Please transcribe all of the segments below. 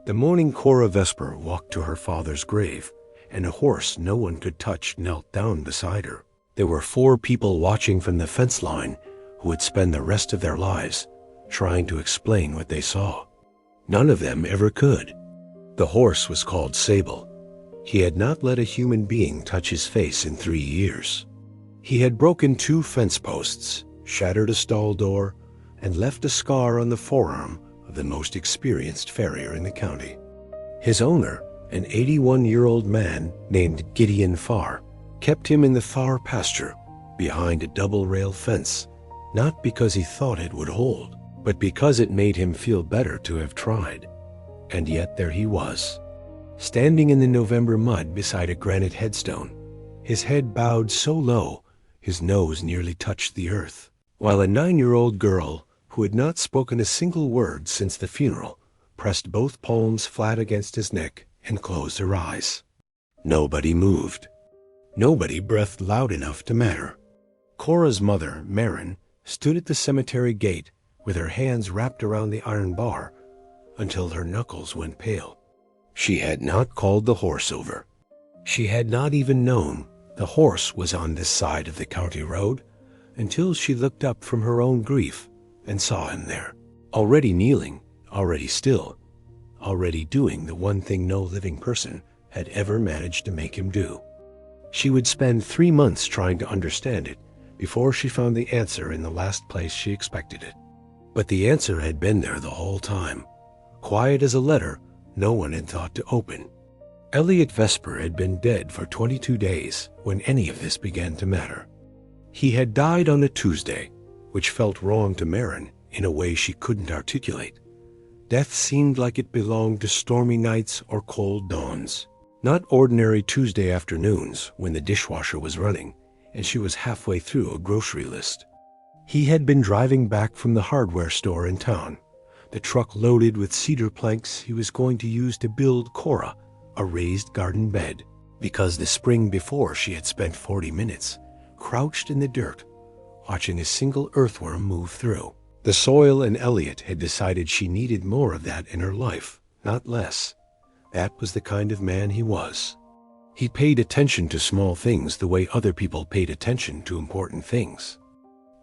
The morning Cora Vesper walked to her father's grave, and a horse no one could touch knelt down beside her. There were 4 people watching from the fence line who would spend the rest of their lives trying to explain what they saw. None of them ever could. The horse was called Sable. He had not let a human being touch his face in 3 years. He had broken 2 fence posts, shattered a stall door, and left a scar on the forearm of the most experienced farrier in the county. His owner, an 81-year-old man named Gideon Farr, kept him in the Farr pasture behind a double-rail fence, not because he thought it would hold, but because it made him feel better to have tried. And yet there he was, standing in the November mud beside a granite headstone, his head bowed so low his nose nearly touched the earth, while a 9-year-old girl who had not spoken a single word since the funeral pressed both palms flat against his neck and closed her eyes. Nobody moved. Nobody breathed loud enough to matter. Cora's mother, Marin, stood at the cemetery gate with her hands wrapped around the iron bar until her knuckles went pale. She had not called the horse over. She had not even known the horse was on this side of the county road until she looked up from her own grief and saw him there, already kneeling, already still, already doing the one thing no living person had ever managed to make him do. She would spend 3 months trying to understand it before she found the answer in the last place she expected it. But the answer had been there the whole time, quiet as a letter no one had thought to open. Elliot Vesper had been dead for 22 days when any of this began to matter. He had died on a Tuesday, which felt wrong to Marin in a way she couldn't articulate. Death seemed like it belonged to stormy nights or cold dawns, not ordinary Tuesday afternoons when the dishwasher was running and she was halfway through a grocery list. He had been driving back from the hardware store in town, the truck loaded with cedar planks he was going to use to build Cora a raised garden bed, because the spring before she had spent 40 minutes crouched in the dirt, watching a single earthworm move through. The soil and Elliot had decided she needed more of that in her life, not less. That was the kind of man he was. He paid attention to small things the way other people paid attention to important things.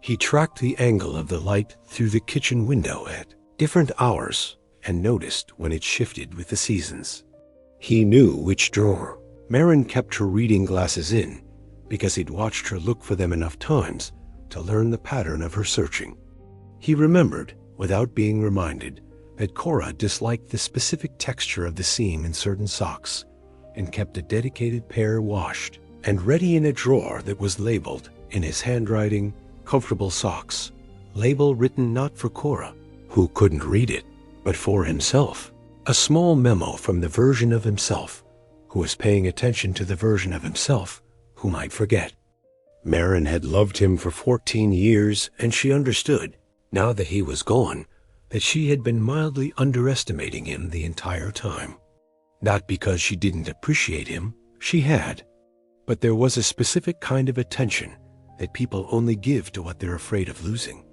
He tracked the angle of the light through the kitchen window at different hours and noticed when it shifted with the seasons. He knew which drawer. Marin kept her reading glasses in because he'd watched her look for them enough times to learn the pattern of her searching. He remembered, without being reminded, that Cora disliked the specific texture of the seam in certain socks and kept a dedicated pair washed and ready in a drawer that was labeled, in his handwriting, "Comfortable Socks," label written not for Cora, who couldn't read it, but for himself. A small memo from the version of himself who was paying attention to the version of himself who might forget. Marin had loved him for 14 years, and she understood, now that he was gone, that she had been mildly underestimating him the entire time. Not because she didn't appreciate him, she had, but there was a specific kind of attention that people only give to what they're afraid of losing,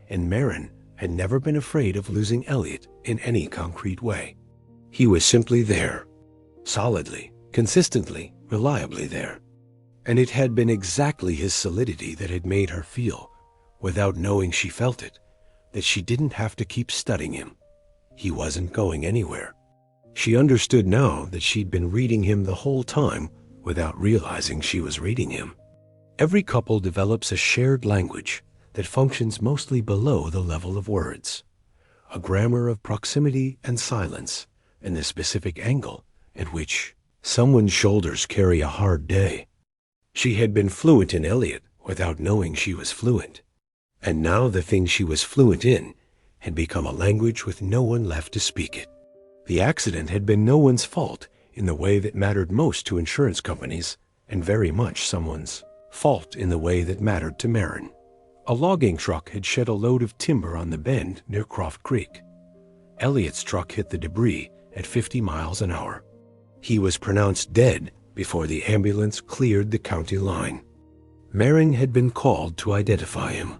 and Marin had never been afraid of losing Elliot in any concrete way. He was simply there, solidly, consistently, reliably there. And it had been exactly his solidity that had made her feel, without knowing she felt it, that she didn't have to keep studying him. He wasn't going anywhere. She understood now that she'd been reading him the whole time without realizing she was reading him. Every couple develops a shared language that functions mostly below the level of words, a grammar of proximity and silence, and the specific angle at which someone's shoulders carry a hard day. She had been fluent in Elliot without knowing she was fluent, and now the thing she was fluent in had become a language with no one left to speak it. The accident had been no one's fault in the way that mattered most to insurance companies, and very much someone's fault in the way that mattered to Marin. A logging truck had shed a load of timber on the bend near Croft Creek. Elliot's truck hit the debris at 50 miles an hour. He was pronounced dead before the ambulance cleared the county line. Marin had been called to identify him.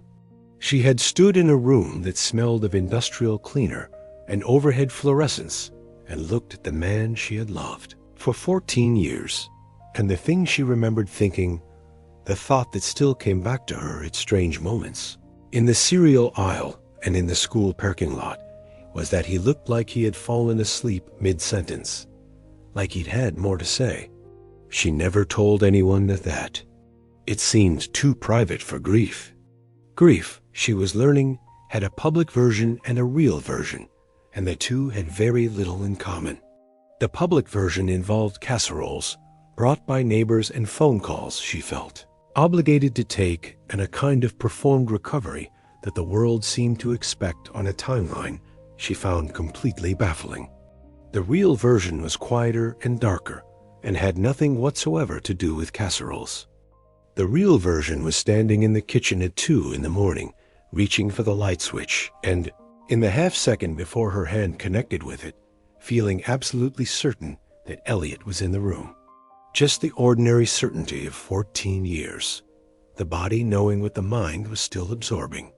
She had stood in a room that smelled of industrial cleaner and overhead fluorescence and looked at the man she had loved for 14 years. And the thing she remembered thinking, the thought that still came back to her at strange moments, in the cereal aisle and in the school parking lot, was that he looked like he had fallen asleep mid-sentence, like he'd had more to say. She never told anyone that. It seemed too private for grief. Grief, she was learning, had a public version and a real version, and the two had very little in common. The public version involved casseroles, brought by neighbors, and phone calls she felt obligated to take, and a kind of performed recovery that the world seemed to expect on a timeline she found completely baffling. The real version was quieter and darker, and had nothing whatsoever to do with casseroles. The real version was standing in the kitchen at 2 in the morning, reaching for the light switch, and, in the half-second before her hand connected with it, feeling absolutely certain that Elliot was in the room. Just the ordinary certainty of 14 years, the body knowing what the mind was still absorbing.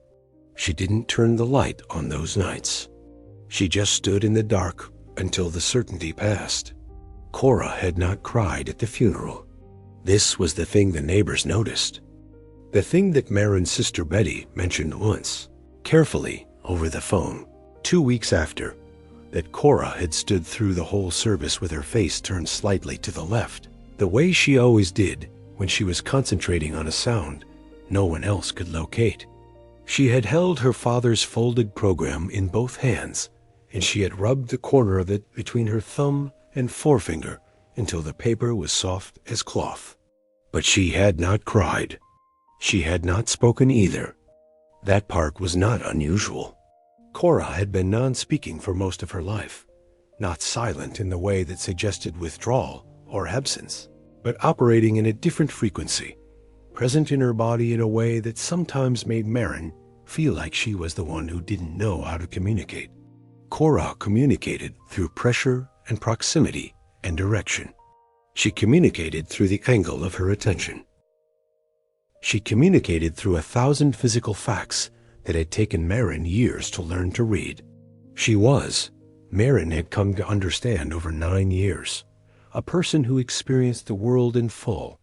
She didn't turn the light on those nights. She just stood in the dark until the certainty passed. Cora had not cried at the funeral. This was the thing the neighbors noticed. The thing that Marin's sister Betty mentioned once, carefully over the phone, 2 weeks after, that Cora had stood through the whole service with her face turned slightly to the left, the way she always did when she was concentrating on a sound no one else could locate. She had held her father's folded program in both hands, and she had rubbed the corner of it between her thumb and forefinger until the paper was soft as cloth. But she had not cried. She had not spoken either. That part was not unusual. Cora had been non-speaking for most of her life, not silent in the way that suggested withdrawal or absence, but operating in a different frequency, present in her body in a way that sometimes made Marin feel like she was the one who didn't know how to communicate. Cora communicated through pressure and proximity and direction. She communicated through the angle of her attention. She communicated through 1,000 physical facts that had taken Marin years to learn to read. Marin had come to understand over 9 years, a person who experienced the world in full,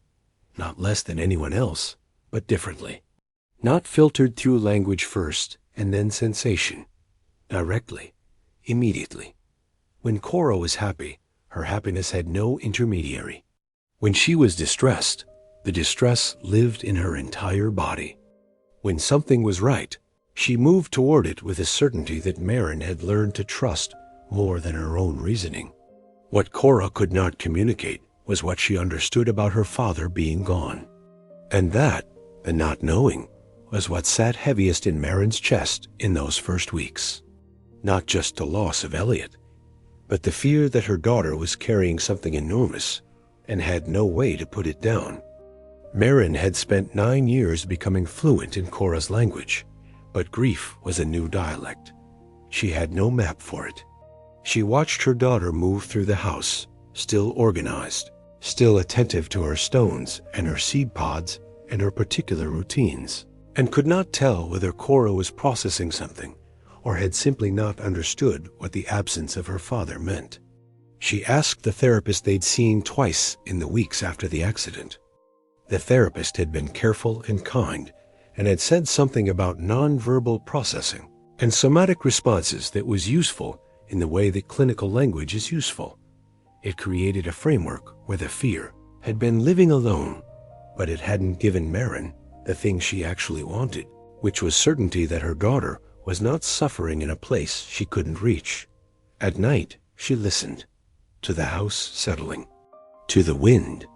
not less than anyone else, but differently. Not filtered through language first and then sensation, directly, immediately. When Cora was happy, her happiness had no intermediary. When she was distressed, the distress lived in her entire body. When something was right, she moved toward it with a certainty that Marin had learned to trust more than her own reasoning. What Cora could not communicate was what she understood about her father being gone. And that, the not knowing, was what sat heaviest in Marin's chest in those first weeks. Not just the loss of Elliot, but the fear that her daughter was carrying something enormous and had no way to put it down. Marin had spent 9 years becoming fluent in Cora's language, but grief was a new dialect. She had no map for it. She watched her daughter move through the house, still organized, still attentive to her stones and her seed pods and her particular routines, and could not tell whether Cora was processing something or had simply not understood what the absence of her father meant. She asked the therapist they'd seen twice in the weeks after the accident. The therapist had been careful and kind and had said something about nonverbal processing and somatic responses that was useful in the way that clinical language is useful. It created a framework where the fear had been living alone, but it hadn't given Marin the thing she actually wanted, which was certainty that her daughter was not suffering in a place she couldn't reach. At night, she listened to the house settling, to the wind,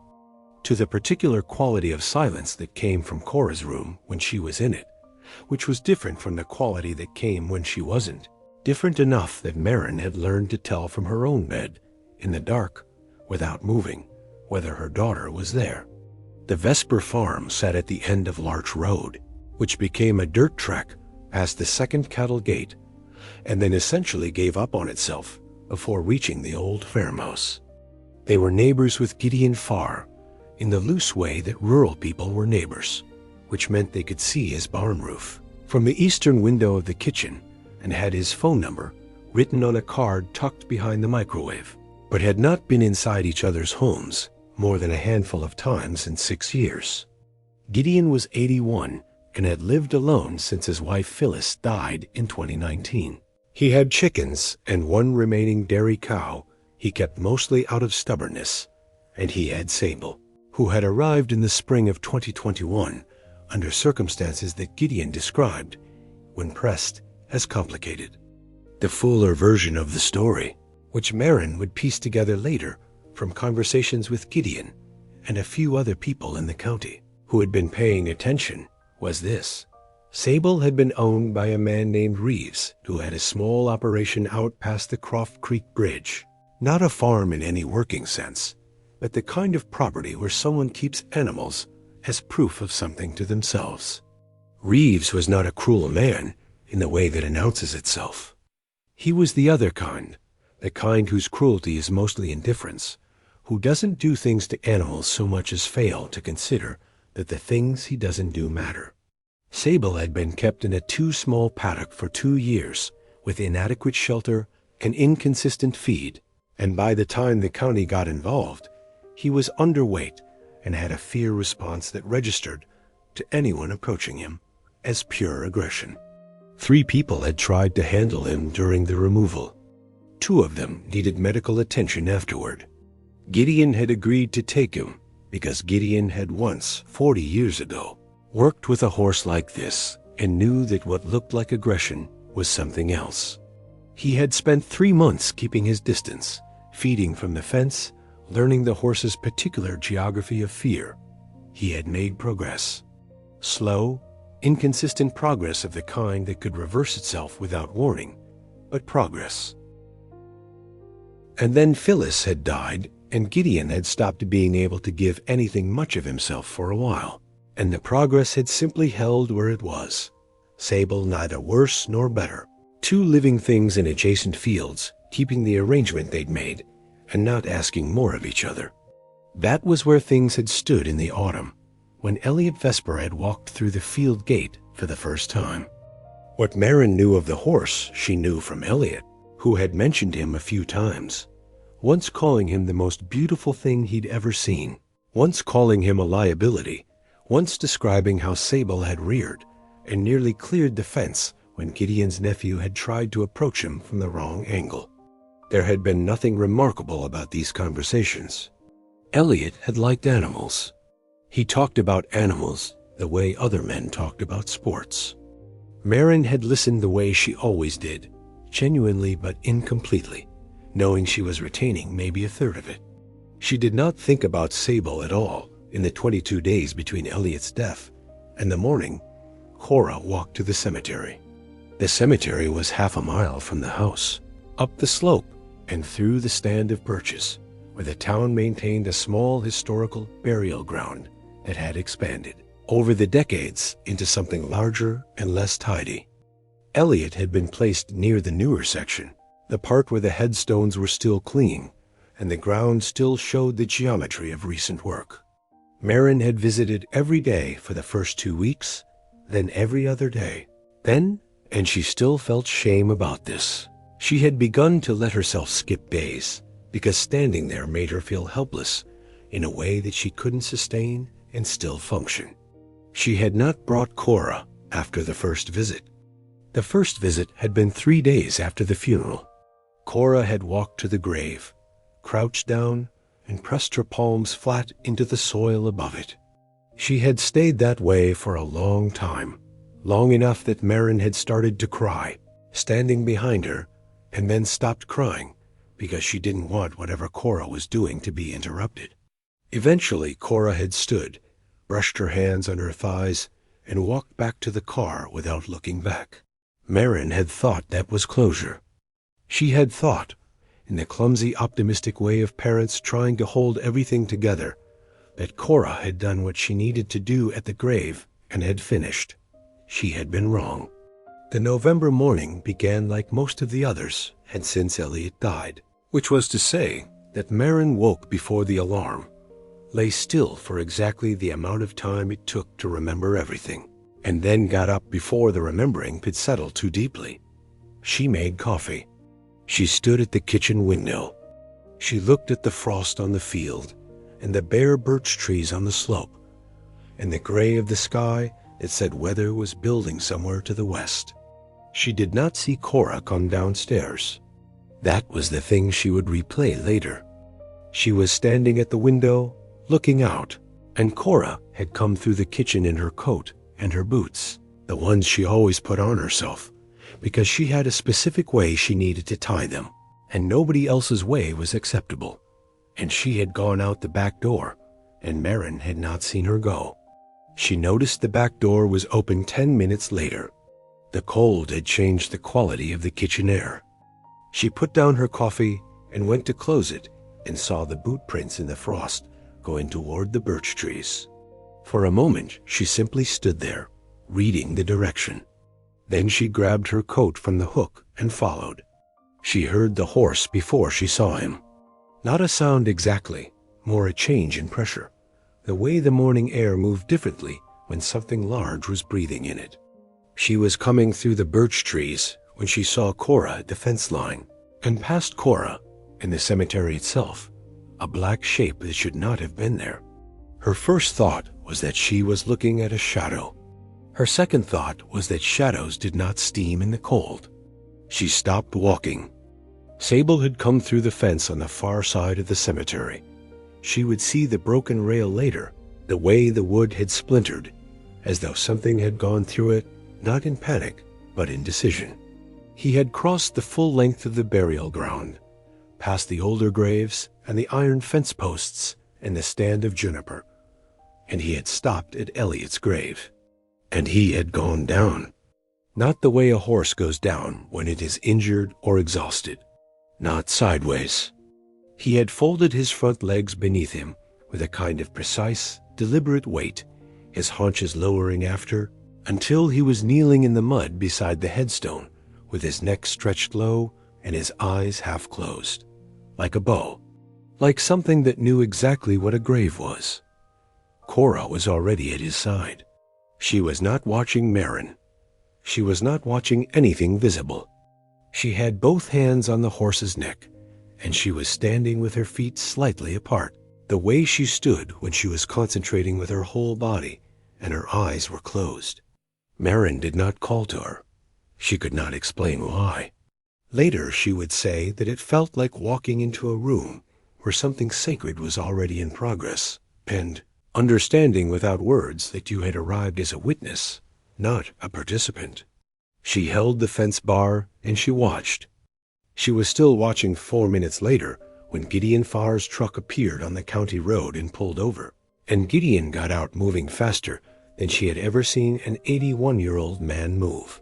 to the particular quality of silence that came from Cora's room when she was in it, which was different from the quality that came when she wasn't, different enough that Marin had learned to tell from her own bed, in the dark, without moving, whether her daughter was there. The Vesper farm sat at the end of Larch Road, which became a dirt track past the second cattle gate, and then essentially gave up on itself before reaching the old farmhouse. They were neighbors with Gideon Farr, in the loose way that rural people were neighbors, which meant they could see his barn roof from the eastern window of the kitchen and had his phone number written on a card tucked behind the microwave, but had not been inside each other's homes more than a handful of times in 6 years. Gideon was 81 and had lived alone since his wife Phyllis died in 2019. He had chickens and one remaining dairy cow he kept mostly out of stubbornness, and he had Sable, who had arrived in the spring of 2021 under circumstances that Gideon described, when pressed, as complicated. The fuller version of the story, which Marin would piece together later from conversations with Gideon and a few other people in the county who had been paying attention, was this. Sable had been owned by a man named Reeves, who had a small operation out past the Croft Creek Bridge. Not a farm in any working sense, but the kind of property where someone keeps animals as proof of something to themselves. Reeves was not a cruel man in the way that announces itself. He was the other kind, the kind whose cruelty is mostly indifference, who doesn't do things to animals so much as fail to consider that the things he doesn't do matter. Sable had been kept in a too small paddock for 2 years with inadequate shelter and inconsistent feed, and by the time the county got involved, he was underweight and had a fear response that registered to anyone approaching him as pure aggression. 3 people had tried to handle him during the removal. 2 of them needed medical attention afterward. Gideon had agreed to take him because Gideon had once, 40 years ago, worked with a horse like this and knew that what looked like aggression was something else. He had spent 3 months keeping his distance, feeding from the fence, learning the horse's particular geography of fear. He had made progress. Slow, inconsistent progress of the kind that could reverse itself without warning, but progress. And then Phyllis had died, and Gideon had stopped being able to give anything much of himself for a while, and the progress had simply held where it was. Sable neither worse nor better. 2 living things in adjacent fields, keeping the arrangement they'd made, and not asking more of each other. That was where things had stood in the autumn, when Elliot Vesper had walked through the field gate for the first time. What Marin knew of the horse she knew from Elliot, who had mentioned him a few times, once calling him the most beautiful thing he'd ever seen, once calling him a liability, once describing how Sable had reared and nearly cleared the fence when Gideon's nephew had tried to approach him from the wrong angle. There had been nothing remarkable about these conversations. Elliot had liked animals. He talked about animals the way other men talked about sports. Marin had listened the way she always did, genuinely but incompletely, knowing she was retaining maybe a third of it. She did not think about Sable at all in the 22 days between Elliot's death and the morning Cora walked to the cemetery. The cemetery was half a mile from the house, up the slope and through the stand of birches, where the town maintained a small historical burial ground that had expanded over the decades into something larger and less tidy. Elliot had been placed near the newer section, the part where the headstones were still clean and the ground still showed the geometry of recent work. Marin had visited every day for the first 2 weeks, then every other day. Then, and she still felt shame about this, she had begun to let herself skip days because standing there made her feel helpless in a way that she couldn't sustain and still function. She had not brought Cora after the first visit. The first visit had been 3 days after the funeral. Cora had walked to the grave, crouched down, and pressed her palms flat into the soil above it. She had stayed that way for a long time, long enough that Marin had started to cry, standing behind her, and then stopped crying because she didn't want whatever Cora was doing to be interrupted. Eventually, Cora had stood, brushed her hands on her thighs, and walked back to the car without looking back. Marin had thought that was closure. She had thought, in the clumsy, optimistic way of parents trying to hold everything together, that Cora had done what she needed to do at the grave and had finished. She had been wrong. The November morning began like most of the others had since Elliot died, which was to say that Marin woke before the alarm, lay still for exactly the amount of time it took to remember everything, and then got up before the remembering could settle too deeply. She made coffee. She stood at the kitchen window. She looked at the frost on the field and the bare birch trees on the slope and the gray of the sky that said weather was building somewhere to the west. She did not see Cora come downstairs. That was the thing she would replay later. She was standing at the window, looking out, and Cora had come through the kitchen in her coat and her boots, the ones she always put on herself, because she had a specific way she needed to tie them, and nobody else's way was acceptable. And she had gone out the back door, and Marin had not seen her go. She noticed the back door was open 10 minutes later. The cold had changed the quality of the kitchen air. She put down her coffee and went to close it and saw the boot prints in the frost going toward the birch trees. For a moment, she simply stood there, reading the direction. Then she grabbed her coat from the hook and followed. She heard the horse before she saw him. Not a sound exactly, more a change in pressure. The way the morning air moved differently when something large was breathing in it. She was coming through the birch trees when she saw Cora at the fence line, and past Cora, in the cemetery itself, a black shape that should not have been there. Her first thought was that she was looking at a shadow. Her second thought was that shadows did not steam in the cold. She stopped walking. Sable had come through the fence on the far side of the cemetery. She would see the broken rail later, the way the wood had splintered, as though something had gone through it, not in panic, but in decision. He had crossed the full length of the burial ground, past the older graves and the iron fence posts and the stand of juniper, and he had stopped at Elliot's grave. And he had gone down. Not the way a horse goes down when it is injured or exhausted. Not sideways. He had folded his front legs beneath him with a kind of precise, deliberate weight, his haunches lowering after, until he was kneeling in the mud beside the headstone, with his neck stretched low and his eyes half closed, like a bow, like something that knew exactly what a grave was. Cora was already at his side. She was not watching Marin. She was not watching anything visible. She had both hands on the horse's neck, and she was standing with her feet slightly apart, the way she stood when she was concentrating with her whole body, and her eyes were closed. Marin did not call to her. She could not explain why. Later she would say that it felt like walking into a room where something sacred was already in progress, and understanding without words that you had arrived as a witness, not a participant. She held the fence bar and she watched. She was still watching 4 minutes later when Gideon Farr's truck appeared on the county road and pulled over, and Gideon got out moving faster than she had ever seen an 81-year-old man move.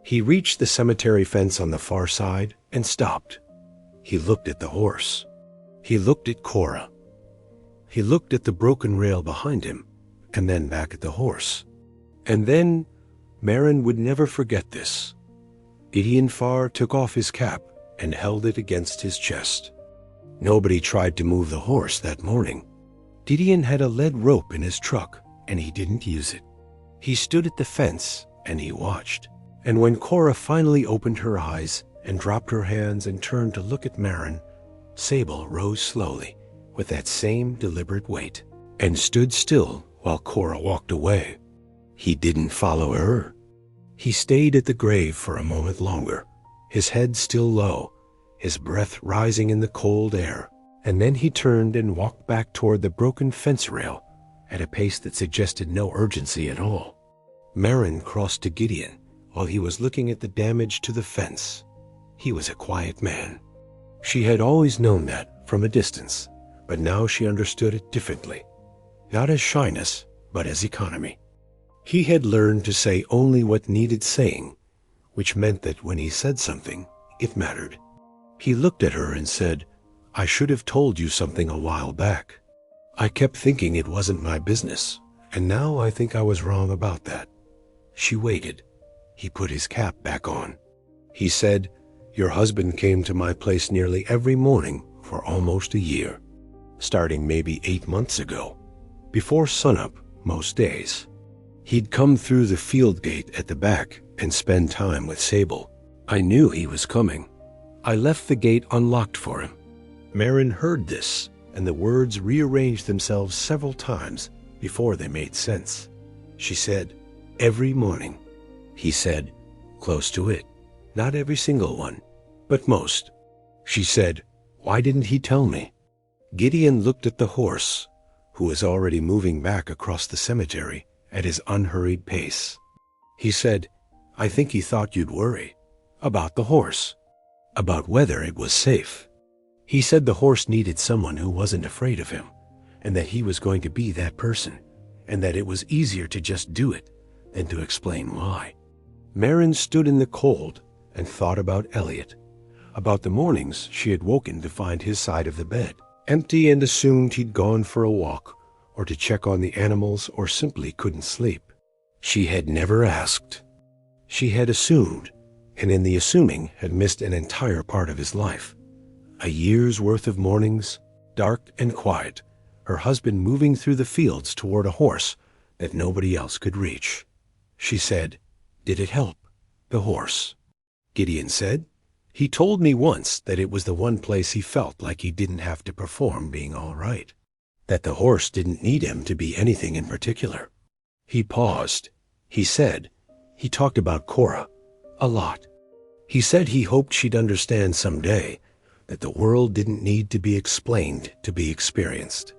He reached the cemetery fence on the far side and stopped. He looked at the horse. He looked at Cora. He looked at the broken rail behind him, and then back at the horse. And then, Marin would never forget this. Gideon Farr took off his cap and held it against his chest. Nobody tried to move the horse that morning. Gideon had a lead rope in his truck, and he didn't use it. He stood at the fence, and he watched. And when Cora finally opened her eyes and dropped her hands and turned to look at Marin, Sable rose slowly, with that same deliberate weight, and stood still while Cora walked away. He didn't follow her. He stayed at the grave for a moment longer, his head still low, his breath rising in the cold air, and then he turned and walked back toward the broken fence rail at a pace that suggested no urgency at all. Marin crossed to Gideon while he was looking at the damage to the fence. He was a quiet man. She had always known that from a distance, but now she understood it differently, not as shyness, but as economy. He had learned to say only what needed saying, which meant that when he said something, it mattered. He looked at her and said, "I should have told you something a while back. I kept thinking it wasn't my business, and now I think I was wrong about that." She waited. He put his cap back on. He said, "Your husband came to my place nearly every morning for almost a year, starting maybe 8 months ago, before sunup most days. He'd come through the field gate at the back and spend time with Sable. I knew he was coming. I left the gate unlocked for him." Marin heard this, and the words rearranged themselves several times before they made sense. She said, "Every morning." He said, "Close to it. Not every single one, but most." She said, "Why didn't he tell me?" Gideon looked at the horse, who was already moving back across the cemetery at his unhurried pace. He said, "I think he thought you'd worry. About the horse. About whether it was safe. He said the horse needed someone who wasn't afraid of him, and that he was going to be that person, and that it was easier to just do it than to explain why." Marin stood in the cold and thought about Elliot, about the mornings she had woken to find his side of the bed empty and assumed he'd gone for a walk or to check on the animals or simply couldn't sleep. She had never asked. She had assumed, and in the assuming had missed an entire part of his life. A year's worth of mornings, dark and quiet, her husband moving through the fields toward a horse that nobody else could reach. She said, "Did it help, the horse?" Gideon said, "He told me once that it was the one place he felt like he didn't have to perform being all right, that the horse didn't need him to be anything in particular." He paused. He said, he talked about Cora a lot. He said he hoped she'd understand someday that the world didn't need to be explained to be experienced,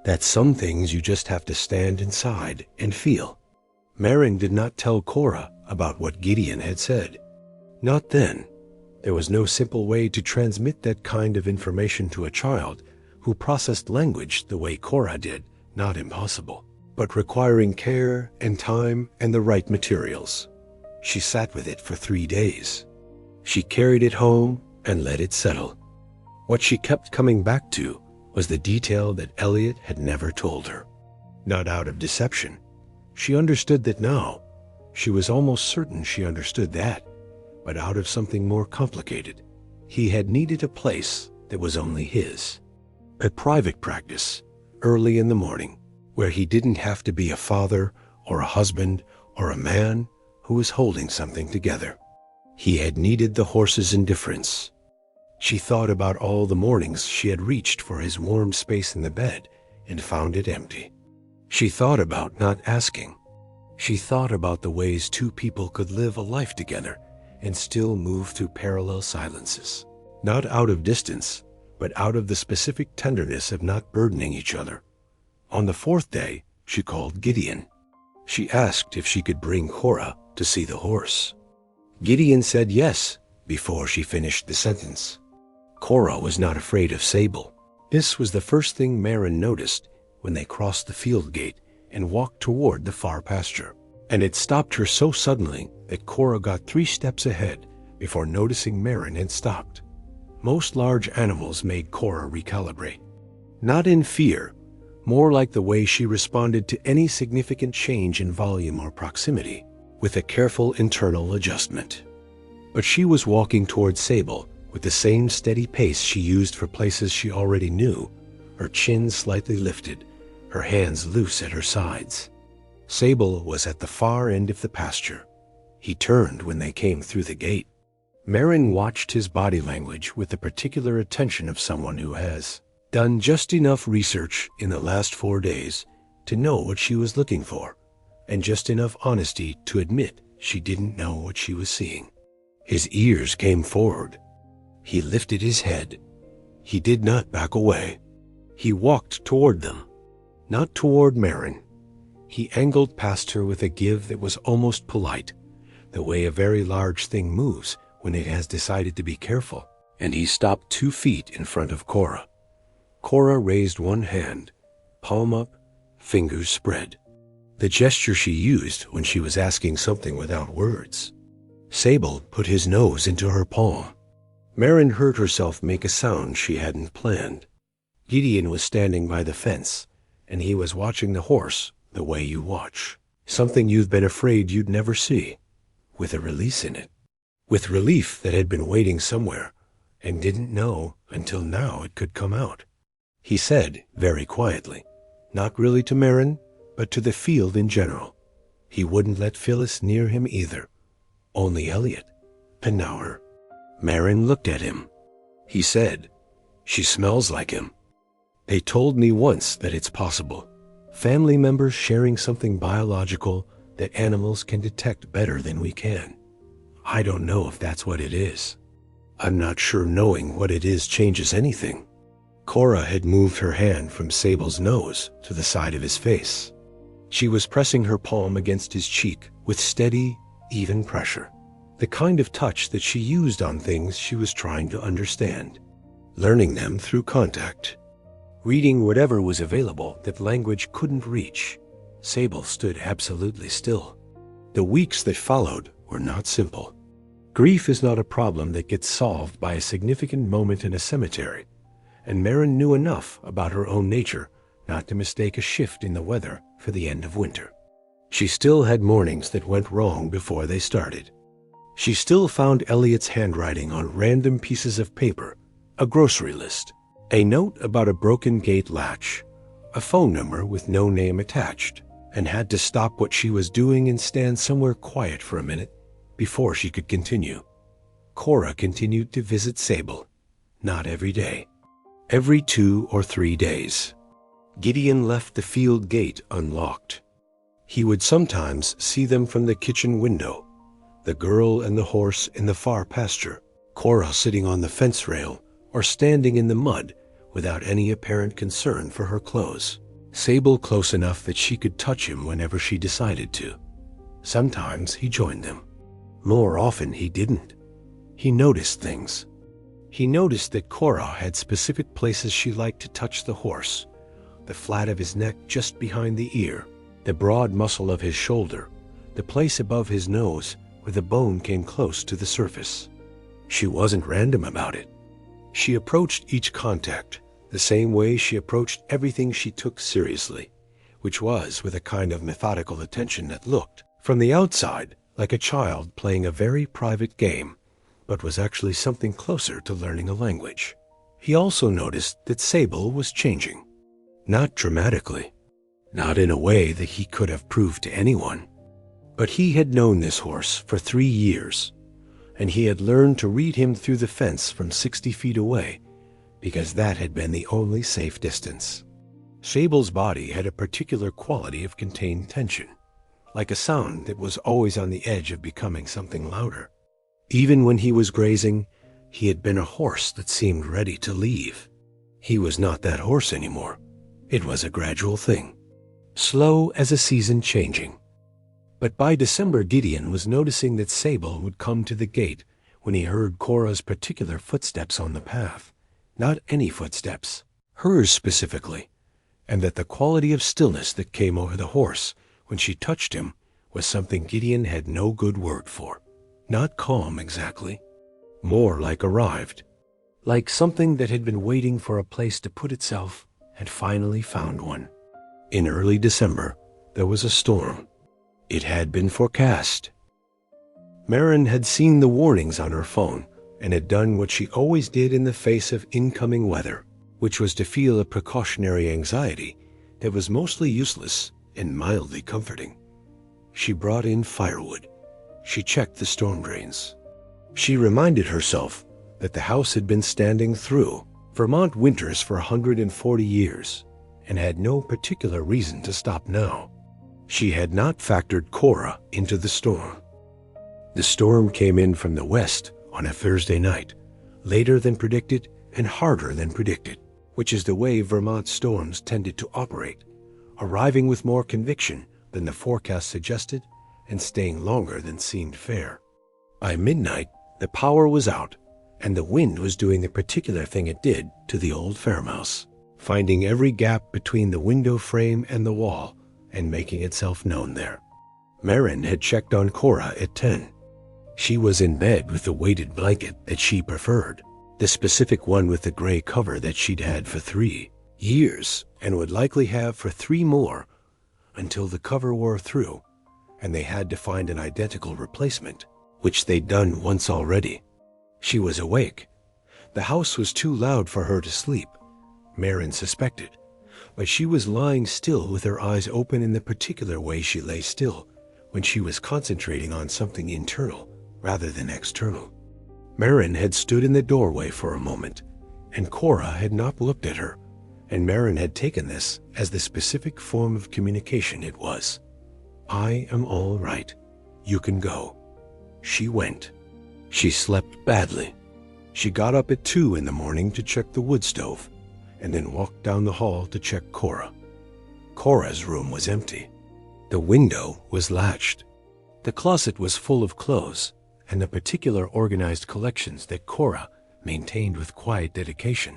that some things you just have to stand inside and feel. Marin did not tell Cora about what Gideon had said. Not then. There was no simple way to transmit that kind of information to a child who processed language the way Cora did, not impossible, but requiring care and time and the right materials. She sat with it for 3 days. She carried it home and let it settle. What she kept coming back to was the detail that Elliot had never told her. Not out of deception. She understood that now. She was almost certain she understood that, but out of something more complicated. He had needed a place that was only his. A private practice, early in the morning, where he didn't have to be a father or a husband or a man who was holding something together. He had needed the horse's indifference. She thought about all the mornings she had reached for his warm space in the bed and found it empty. She thought about not asking. She thought about the ways two people could live a life together and still move through parallel silences, not out of distance, but out of the specific tenderness of not burdening each other. On the 4th day, she called Gideon. She asked if she could bring Cora to see the horse. Gideon said yes before she finished the sentence. Cora was not afraid of Sable. This was the first thing Marin noticed when they crossed the field gate and walked toward the far pasture. And it stopped her so suddenly that Cora got 3 steps ahead before noticing Marin had stopped. Most large animals made Cora recalibrate. Not in fear, more like the way she responded to any significant change in volume or proximity, with a careful internal adjustment. But she was walking toward Sable with the same steady pace she used for places she already knew, her chin slightly lifted, her hands loose at her sides. Sable was at the far end of the pasture. He turned when they came through the gate. Marin watched his body language with the particular attention of someone who has done just enough research in the last 4 days to know what she was looking for, and just enough honesty to admit she didn't know what she was seeing. His ears came forward. He lifted his head. He did not back away. He walked toward them, not toward Marin. He angled past her with a give that was almost polite, the way a very large thing moves when it has decided to be careful, and he stopped 2 feet in front of Cora. Cora raised one hand, palm up, fingers spread, the gesture she used when she was asking something without words. Sable put his nose into her palm. Marin heard herself make a sound she hadn't planned. Gideon was standing by the fence, and he was watching the horse the way you watch something you've been afraid you'd never see, with a release in it, with relief that had been waiting somewhere and didn't know until now it could come out. He said, very quietly, not really to Marin, but to the field in general. He wouldn't let Phyllis near him either. Only Elliot, and now her. Marin looked at him, He said, "She smells like him." They told me once that it's possible. Family members sharing something biological that animals can detect better than we can. I don't know if that's what it is. I'm not sure knowing what it is changes anything. Cora had moved her hand from Sable's nose to the side of his face. She was pressing her palm against his cheek with steady, even pressure. The kind of touch that she used on things she was trying to understand, learning them through contact, reading whatever was available that language couldn't reach. Sable stood absolutely still. The weeks that followed were not simple. Grief is not a problem that gets solved by a significant moment in a cemetery, and Marin knew enough about her own nature not to mistake a shift in the weather for the end of winter. She still had mornings that went wrong before they started. She still found Elliot's handwriting on random pieces of paper, a grocery list, a note about a broken gate latch, a phone number with no name attached, and had to stop what she was doing and stand somewhere quiet for a minute before she could continue. Cora continued to visit Sable, not every day, every 2 or 3 days. Gideon left the field gate unlocked. He would sometimes see them from the kitchen window, the girl and the horse in the far pasture, Cora sitting on the fence rail or standing in the mud without any apparent concern for her clothes. Sable close enough that she could touch him whenever she decided to. Sometimes he joined them. More often he didn't. He noticed things. He noticed that Cora had specific places she liked to touch the horse, the flat of his neck just behind the ear, the broad muscle of his shoulder, the place above his nose where the bone came close to the surface. She wasn't random about it. She approached each contact the same way she approached everything she took seriously, which was with a kind of methodical attention that looked, from the outside, like a child playing a very private game, but was actually something closer to learning a language. He also noticed that Sable was changing. Not dramatically, not in a way that he could have proved to anyone. But he had known this horse for 3 years, and he had learned to read him through the fence from 60 feet away, because that had been the only safe distance. Sable's body had a particular quality of contained tension, like a sound that was always on the edge of becoming something louder. Even when he was grazing, he had been a horse that seemed ready to leave. He was not that horse anymore. It was a gradual thing, slow as a season changing. But by December, Gideon was noticing that Sable would come to the gate when he heard Cora's particular footsteps on the path. Not any footsteps, hers specifically, and that the quality of stillness that came over the horse when she touched him was something Gideon had no good word for. Not calm exactly, more like arrived, like something that had been waiting for a place to put itself and finally found one. In early December, there was a storm. It had been forecast. Marin had seen the warnings on her phone and had done what she always did in the face of incoming weather, which was to feel a precautionary anxiety that was mostly useless and mildly comforting. She brought in firewood. She checked the storm drains. She reminded herself that the house had been standing through Vermont winters for 140 years and had no particular reason to stop now. She had not factored Cora into the storm. The storm came in from the west on a Thursday night, later than predicted and harder than predicted, which is the way Vermont storms tended to operate, arriving with more conviction than the forecast suggested and staying longer than seemed fair. By midnight, the power was out, and the wind was doing the particular thing it did to the old farmhouse, finding every gap between the window frame and the wall and making itself known there. Marin had checked on Cora at 10. She was in bed with the weighted blanket that she preferred, the specific one with the gray cover that she'd had for 3 years and would likely have for 3 more until the cover wore through and they had to find an identical replacement, which they'd done once already. She was awake. The house was too loud for her to sleep, Marin suspected, but she was lying still with her eyes open in the particular way she lay still when she was concentrating on something internal rather than external. Marin had stood in the doorway for a moment, and Cora had not looked at her, and Marin had taken this as the specific form of communication it was. "I am all right. You can go." She went. She slept badly. She got up at 2 in the morning to check the wood stove, and then walked down the hall to check Cora. Cora's room was empty. The window was latched. The closet was full of clothes, and the particular organized collections that Cora maintained with quiet dedication,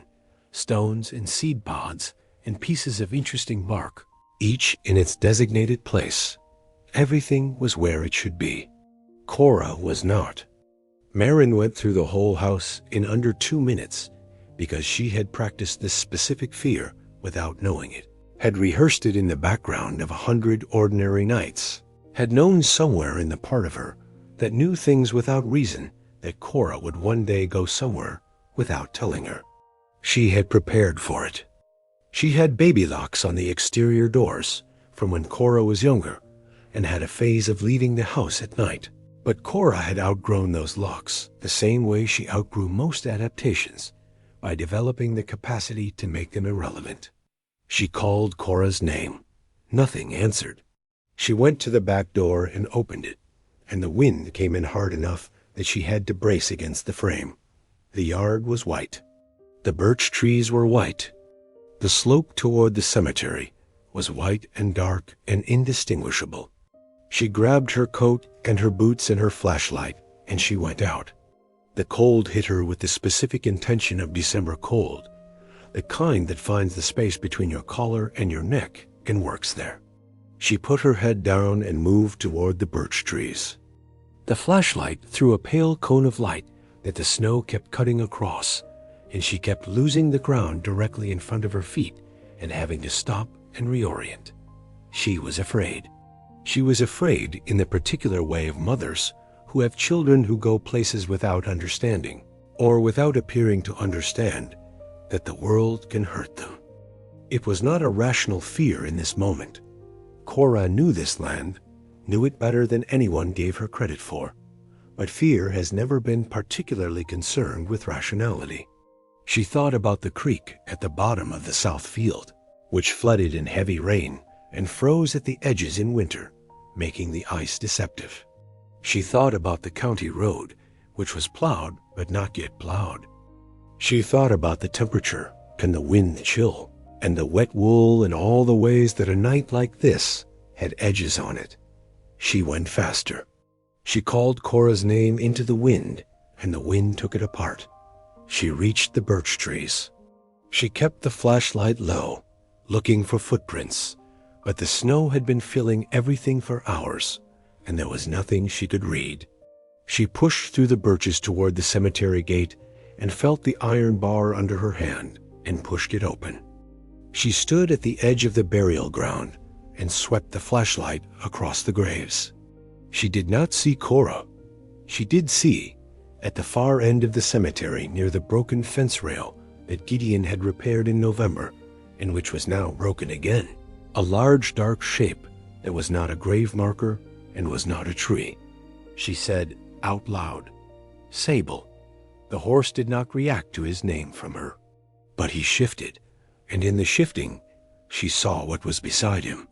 stones and seed pods and pieces of interesting bark, each in its designated place. Everything was where it should be. Cora was not. Marin went through the whole house in under 2 minutes because she had practiced this specific fear without knowing it, had rehearsed it in the background of 100 ordinary nights, had known somewhere in the part of her that knew things without reason that Cora would one day go somewhere without telling her. She had prepared for it. She had baby locks on the exterior doors from when Cora was younger and had a phase of leaving the house at night. But Cora had outgrown those locks the same way she outgrew most adaptations, by developing the capacity to make them irrelevant. She called Cora's name. Nothing answered. She went to the back door and opened it, and the wind came in hard enough that she had to brace against the frame. The yard was white. The birch trees were white. The slope toward the cemetery was white and dark and indistinguishable. She grabbed her coat and her boots and her flashlight, and she went out. The cold hit her with the specific intention of December cold, the kind that finds the space between your collar and your neck and works there. She put her head down and moved toward the birch trees. The flashlight threw a pale cone of light that the snow kept cutting across, and she kept losing the ground directly in front of her feet and having to stop and reorient. She was afraid. She was afraid in the particular way of mothers who have children who go places without understanding, or without appearing to understand, that the world can hurt them. It was not a rational fear in this moment. Cora knew this land, knew it better than anyone gave her credit for, but fear has never been particularly concerned with rationality. She thought about the creek at the bottom of the south field, which flooded in heavy rain and froze at the edges in winter, making the ice deceptive. She thought about the county road, which was plowed but not yet plowed. She thought about the temperature and the wind chill and the wet wool and all the ways that a night like this had edges on it. She went faster. She called Cora's name into the wind, and the wind took it apart. She reached the birch trees. She kept the flashlight low, looking for footprints, but the snow had been filling everything for hours, and there was nothing she could read. She pushed through the birches toward the cemetery gate and felt the iron bar under her hand and pushed it open. She stood at the edge of the burial ground and swept the flashlight across the graves. She did not see Cora. She did see, at the far end of the cemetery near the broken fence rail that Gideon had repaired in November and which was now broken again, a large dark shape that was not a grave marker and was not a tree. She said out loud, "Sable." The horse did not react to his name from her, but he shifted, and in the shifting, she saw what was beside him.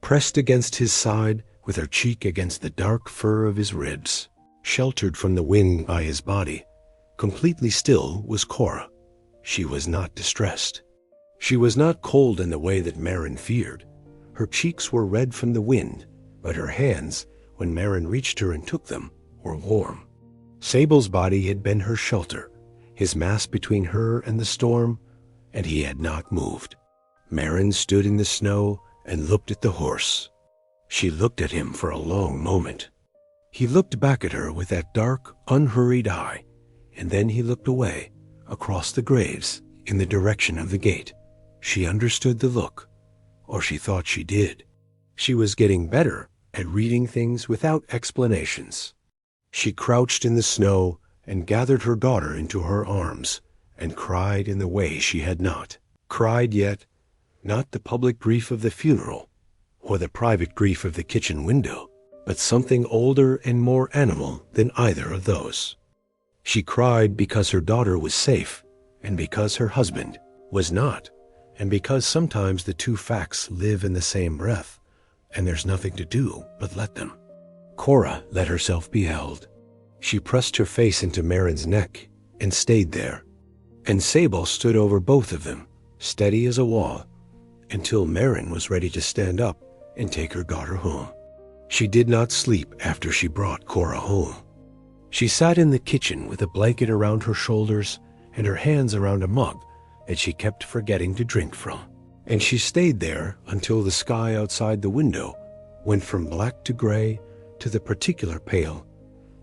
Pressed against his side, with her cheek against the dark fur of his ribs, sheltered from the wind by his body, completely still was Cora. She was not distressed. She was not cold in the way that Marin feared. Her cheeks were red from the wind, but her hands, when Marin reached her and took them, were warm. Sable's body had been her shelter, his mass between her and the storm, and he had not moved. Marin stood in the snow and looked at the horse. She looked at him for a long moment. He looked back at her with that dark, unhurried eye, and then he looked away, across the graves, in the direction of the gate. She understood the look, or she thought she did. She was getting better at reading things without explanations. She crouched in the snow and gathered her daughter into her arms and cried in the way she had not cried yet, not the public grief of the funeral or the private grief of the kitchen window, but something older and more animal than either of those. She cried because her daughter was safe, and because her husband was not, and because sometimes the two facts live in the same breath, and there's nothing to do but let them. Cora let herself be held. She pressed her face into Marin's neck and stayed there, and Sable stood over both of them, steady as a wall, until Marin was ready to stand up and take her daughter home. She did not sleep after she brought Cora home. She sat in the kitchen with a blanket around her shoulders and her hands around a mug that she kept forgetting to drink from. And she stayed there until the sky outside the window went from black to gray to the particular pale,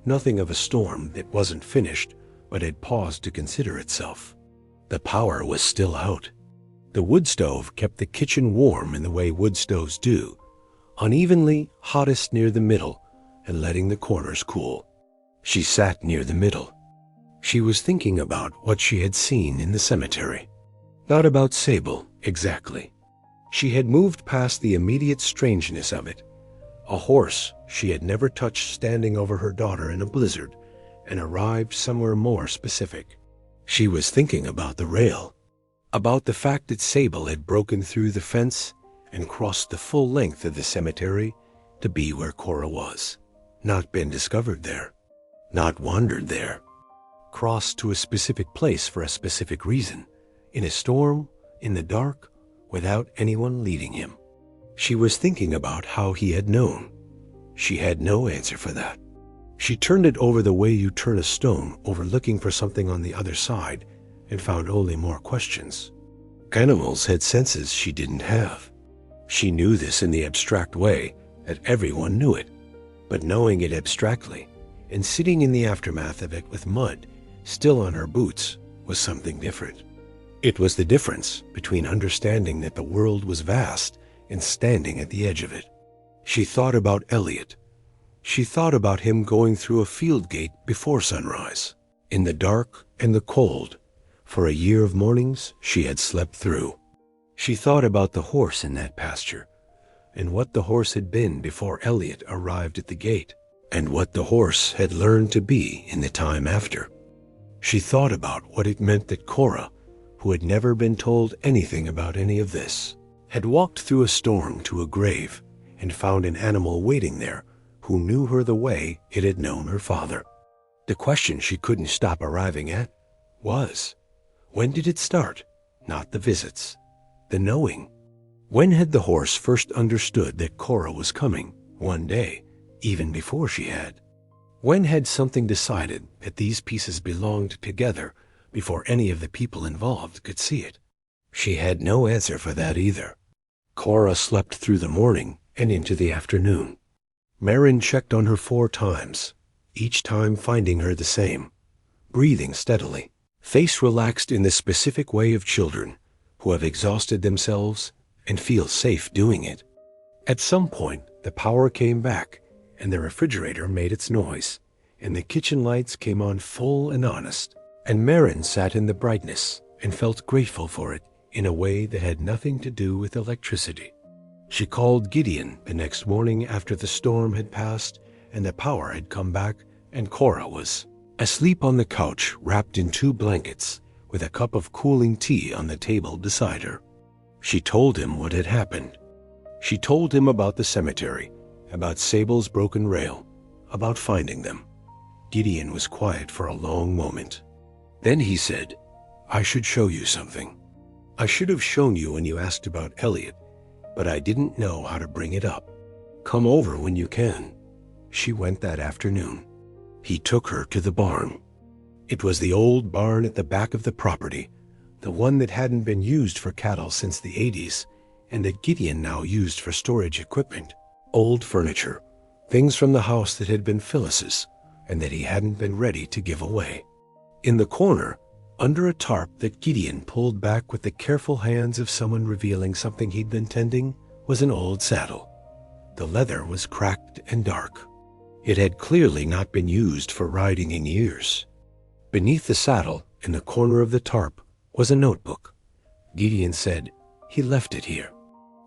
nothing of a storm that wasn't finished but had paused to consider itself. The power was still out. The wood stove kept the kitchen warm in the way wood stoves do, unevenly hottest near the middle and letting the corners cool. She sat near the middle. She was thinking about what she had seen in the cemetery. Not about Sable, exactly. She had moved past the immediate strangeness of it. A horse she had never touched standing over her daughter in a blizzard, and arrived somewhere more specific. She was thinking about the rail, about the fact that Sable had broken through the fence and crossed the full length of the cemetery to be where Cora was, not been discovered there, not wandered there, crossed to a specific place for a specific reason, in a storm, in the dark, without anyone leading him. She was thinking about how he had known. She had no answer for that. She turned it over the way you turn a stone over looking for something on the other side and found only more questions. Animals had senses she didn't have. She knew this in the abstract way that everyone knew it, but knowing it abstractly and sitting in the aftermath of it with mud still on her boots was something different. It was the difference between understanding that the world was vast and standing at the edge of it. She thought about Elliot. She thought about him going through a field gate before sunrise, in the dark and the cold, for a year of mornings she had slept through. She thought about the horse in that pasture, and what the horse had been before Elliot arrived at the gate, and what the horse had learned to be in the time after. She thought about what it meant that Cora, who had never been told anything about any of this, had walked through a storm to a grave and found an animal waiting there who knew her the way it had known her father. The question she couldn't stop arriving at was, when did it start? Not the visits, the knowing. When had the horse first understood that Cora was coming one day, even before she had? When had something decided that these pieces belonged together before any of the people involved could see it? She had no answer for that either. Cora slept through the morning and into the afternoon. Marin checked on her 4 times, each time finding her the same, breathing steadily, face relaxed in the specific way of children who have exhausted themselves and feel safe doing it. At some point, the power came back and the refrigerator made its noise, and the kitchen lights came on full and honest, and Marin sat in the brightness and felt grateful for it in a way that had nothing to do with electricity. She called Gideon the next morning after the storm had passed and the power had come back, and Cora was asleep on the couch wrapped in 2 blankets with a cup of cooling tea on the table beside her. She told him what had happened. She told him about the cemetery, about Sable's broken rail, about finding them. Gideon was quiet for a long moment. Then he said, "I should show you something. I should have shown you when you asked about Elliot, but I didn't know how to bring it up. Come over when you can." She went that afternoon. He took her to the barn. It was the old barn at the back of the property, the one that hadn't been used for cattle since the 80s, and that Gideon now used for storage equipment. Old furniture, things from the house that had been Phyllis's, and that he hadn't been ready to give away. In the corner, under a tarp that Gideon pulled back with the careful hands of someone revealing something he'd been tending, was an old saddle. The leather was cracked and dark. It had clearly not been used for riding in years. Beneath the saddle, in the corner of the tarp, was a notebook. Gideon said he left it here.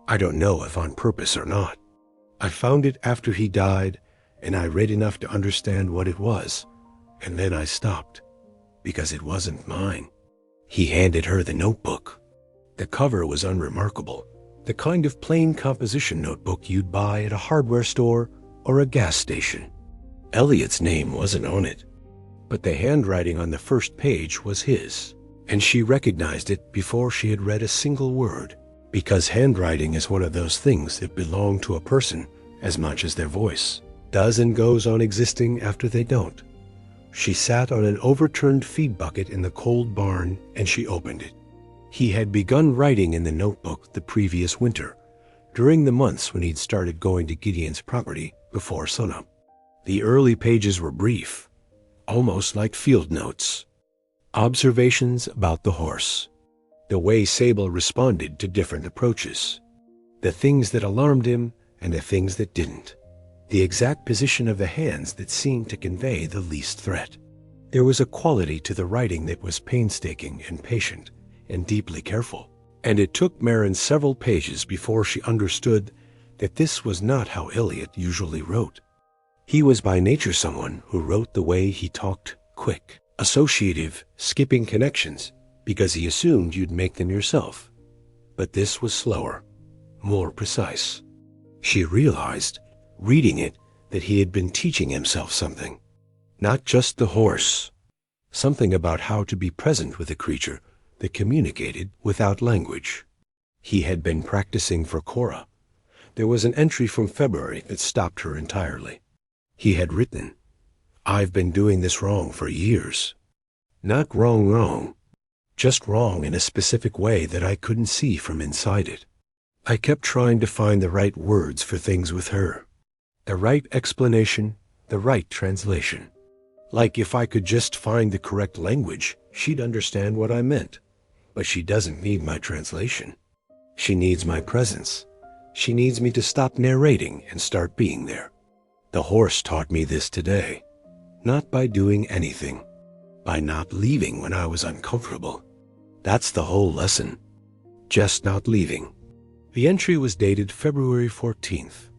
I don't know if on purpose or not. I found it after he died, and I read enough to understand what it was, and then I stopped. because it wasn't mine. He handed her the notebook. The cover was unremarkable, the kind of plain composition notebook you'd buy at a hardware store or a gas station. Elliot's name wasn't on it, but the handwriting on the first page was his, and she recognized it before she had read a single word, because handwriting is one of those things that belong to a person as much as their voice does and goes on existing after they don't. She sat on an overturned feed bucket in the cold barn, and she opened it. He had begun writing in the notebook the previous winter, during the months when he'd started going to Gideon's property before sunup. The early pages were brief, almost like field notes. Observations about the horse, the way Sable responded to different approaches, the things that alarmed him and the things that didn't, the exact position of the hands that seemed to convey the least threat. There was a quality to the writing that was painstaking and patient and deeply careful, and it took Marin several pages before she understood that this was not how Elliot usually wrote. He was by nature someone who wrote the way he talked, quick, associative, skipping connections, because he assumed you'd make them yourself. But this was slower, more precise. She realized, reading it, that he had been teaching himself something. Not just the horse. Something about how to be present with a creature that communicated without language. He had been practicing for Cora. There was an entry from February that stopped her entirely. He had written, "I've been doing this wrong for years." Not wrong, just wrong in a specific way that I couldn't see from inside it. I kept trying to find the right words for things with her. The right explanation, the right translation. Like if I could just find the correct language, she'd understand what I meant. But she doesn't need my translation. She needs my presence. She needs me to stop narrating and start being there. The horse taught me this today. Not by doing anything. By not leaving when I was uncomfortable. That's the whole lesson. Just not leaving. The entry was dated February 14th.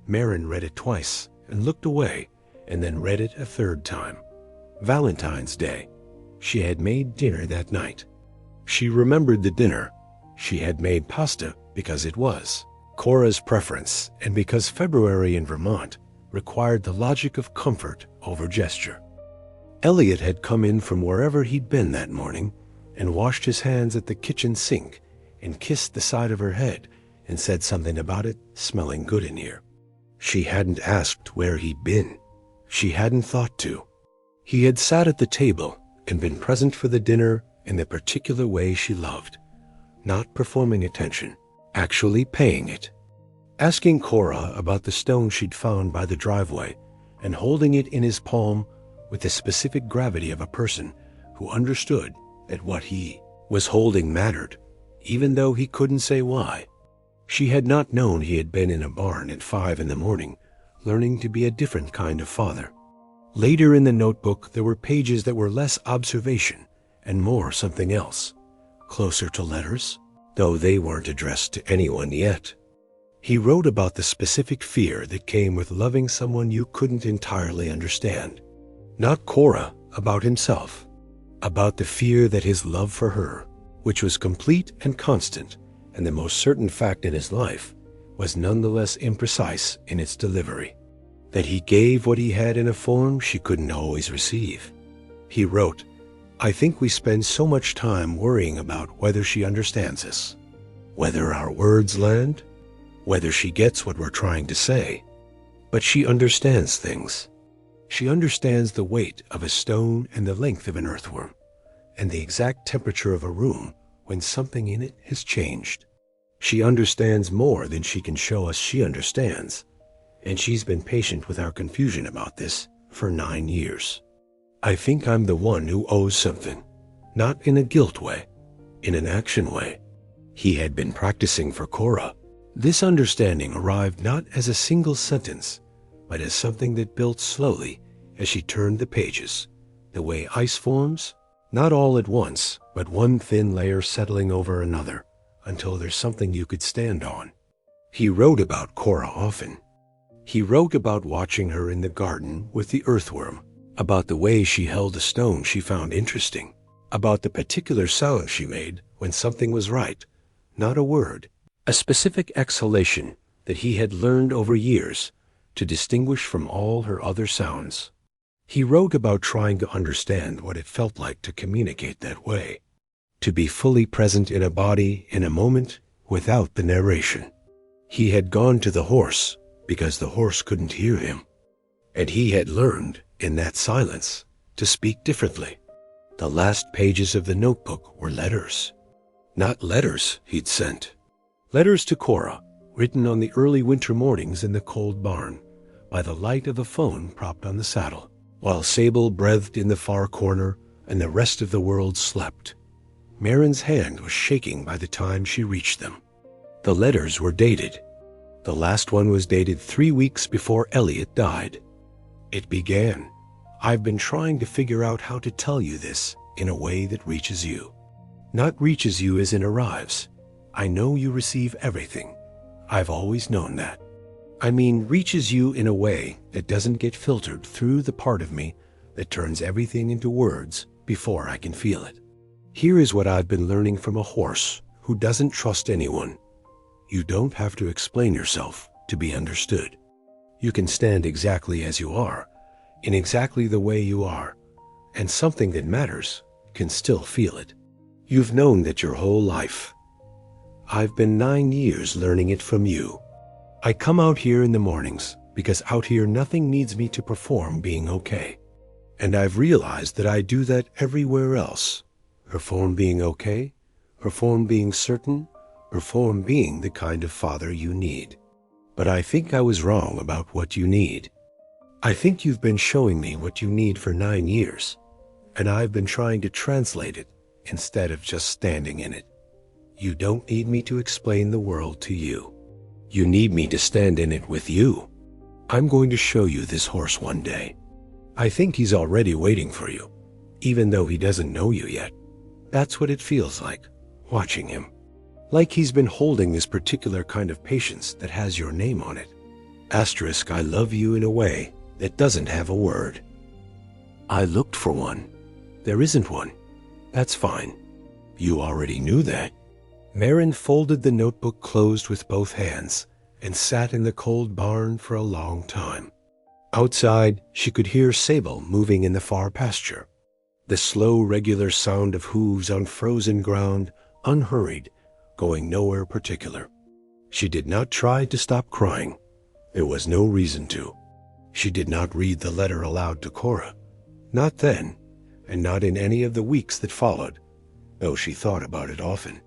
Marin read it twice and looked away, and then read it a third time. Valentine's Day. She had made dinner that night. She remembered the dinner. She had made pasta because it was Cora's preference, and because February in Vermont required the logic of comfort over gesture. Elliot had come in from wherever he'd been that morning and washed his hands at the kitchen sink and kissed the side of her head and said something about it smelling good in here. She hadn't asked where he'd been. She hadn't thought to. He had sat at the table and been present for the dinner in the particular way she loved, not performing attention, actually paying it. Asking Cora about the stone she'd found by the driveway and holding it in his palm with the specific gravity of a person who understood that what he was holding mattered, even though he couldn't say why. She had not known he had been in a barn at 5 a.m, learning to be a different kind of father. Later in the notebook, there were pages that were less observation and more something else, closer to letters, though they weren't addressed to anyone yet. He wrote about the specific fear that came with loving someone you couldn't entirely understand. Not Cora, about himself. About the fear that his love for her, which was complete and constant, and the most certain fact in his life, was nonetheless imprecise in its delivery. That he gave what he had in a form she couldn't always receive. He wrote, "I think we spend so much time worrying about whether she understands us, whether our words land, whether she gets what we're trying to say. But she understands things. She understands the weight of a stone and the length of an earthworm, and the exact temperature of a room when something in it has changed. She understands more than she can show us she understands, and she's been patient with our confusion about this for 9 years. I think I'm the one who owes something, not in a guilt way, in an action way." He had been practicing for Cora. This understanding arrived not as a single sentence, but as something that built slowly as she turned the pages, the way ice forms, not all at once, but one thin layer settling over another, until there's something you could stand on. He wrote about Cora often. He wrote about watching her in the garden with the earthworm, about the way she held a stone she found interesting, about the particular sound she made when something was right, not a word, a specific exhalation that he had learned over years to distinguish from all her other sounds. He wrote about trying to understand what it felt like to communicate that way, to be fully present in a body in a moment without the narration. He had gone to the horse because the horse couldn't hear him, and he had learned in that silence to speak differently. The last pages of the notebook were letters. Not letters he'd sent. Letters to Cora, written on the early winter mornings in the cold barn, by the light of a phone propped on the saddle, while Sable breathed in the far corner and the rest of the world slept. Marin's hand was shaking by the time she reached them. The letters were dated. The last one was dated 3 weeks before Elliot died. It began, "I've been trying to figure out how to tell you this in a way that reaches you. Not reaches you as in arrives. I know you receive everything. I've always known that. I mean reaches you in a way that doesn't get filtered through the part of me that turns everything into words before I can feel it. Here is what I've been learning from a horse who doesn't trust anyone. You don't have to explain yourself to be understood. You can stand exactly as you are, in exactly the way you are, and something that matters can still feel it. You've known that your whole life. I've been 9 years learning it from you. I come out here in the mornings because out here nothing needs me to perform being okay. And I've realized that I do that everywhere else. Perform being okay, perform being certain, perform being the kind of father you need. But I think I was wrong about what you need. I think you've been showing me what you need for 9 years, and I've been trying to translate it instead of just standing in it. You don't need me to explain the world to you. You need me to stand in it with you. I'm going to show you this horse one day. I think he's already waiting for you, even though he doesn't know you yet. That's what it feels like, watching him. Like he's been holding this particular kind of patience that has your name on it. Asterisk, I love you in a way that doesn't have a word. I looked for one. There isn't one. That's fine. You already knew that. Marin folded the notebook closed with both hands and sat in the cold barn for a long time. Outside, she could hear Sable moving in the far pasture. The slow, regular sound of hooves on frozen ground, unhurried, going nowhere particular. She did not try to stop crying. There was no reason to. She did not read the letter aloud to Cora. Not then, and not in any of the weeks that followed, though she thought about it often.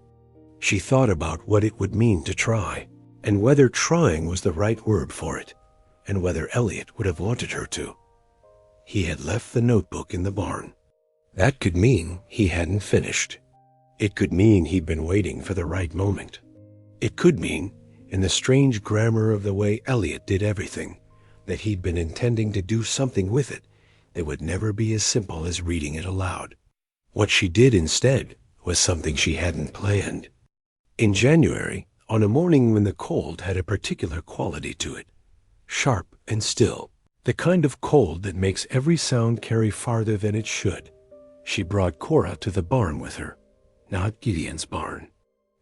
She thought about what it would mean to try, and whether trying was the right word for it, and whether Elliot would have wanted her to. He had left the notebook in the barn. That could mean he hadn't finished. It could mean he'd been waiting for the right moment. It could mean, in the strange grammar of the way Elliot did everything, that he'd been intending to do something with it that would never be as simple as reading it aloud. What she did instead was something she hadn't planned. In January, on a morning when the cold had a particular quality to it, sharp and still, the kind of cold that makes every sound carry farther than it should, she brought Cora to the barn with her. Not Gideon's barn.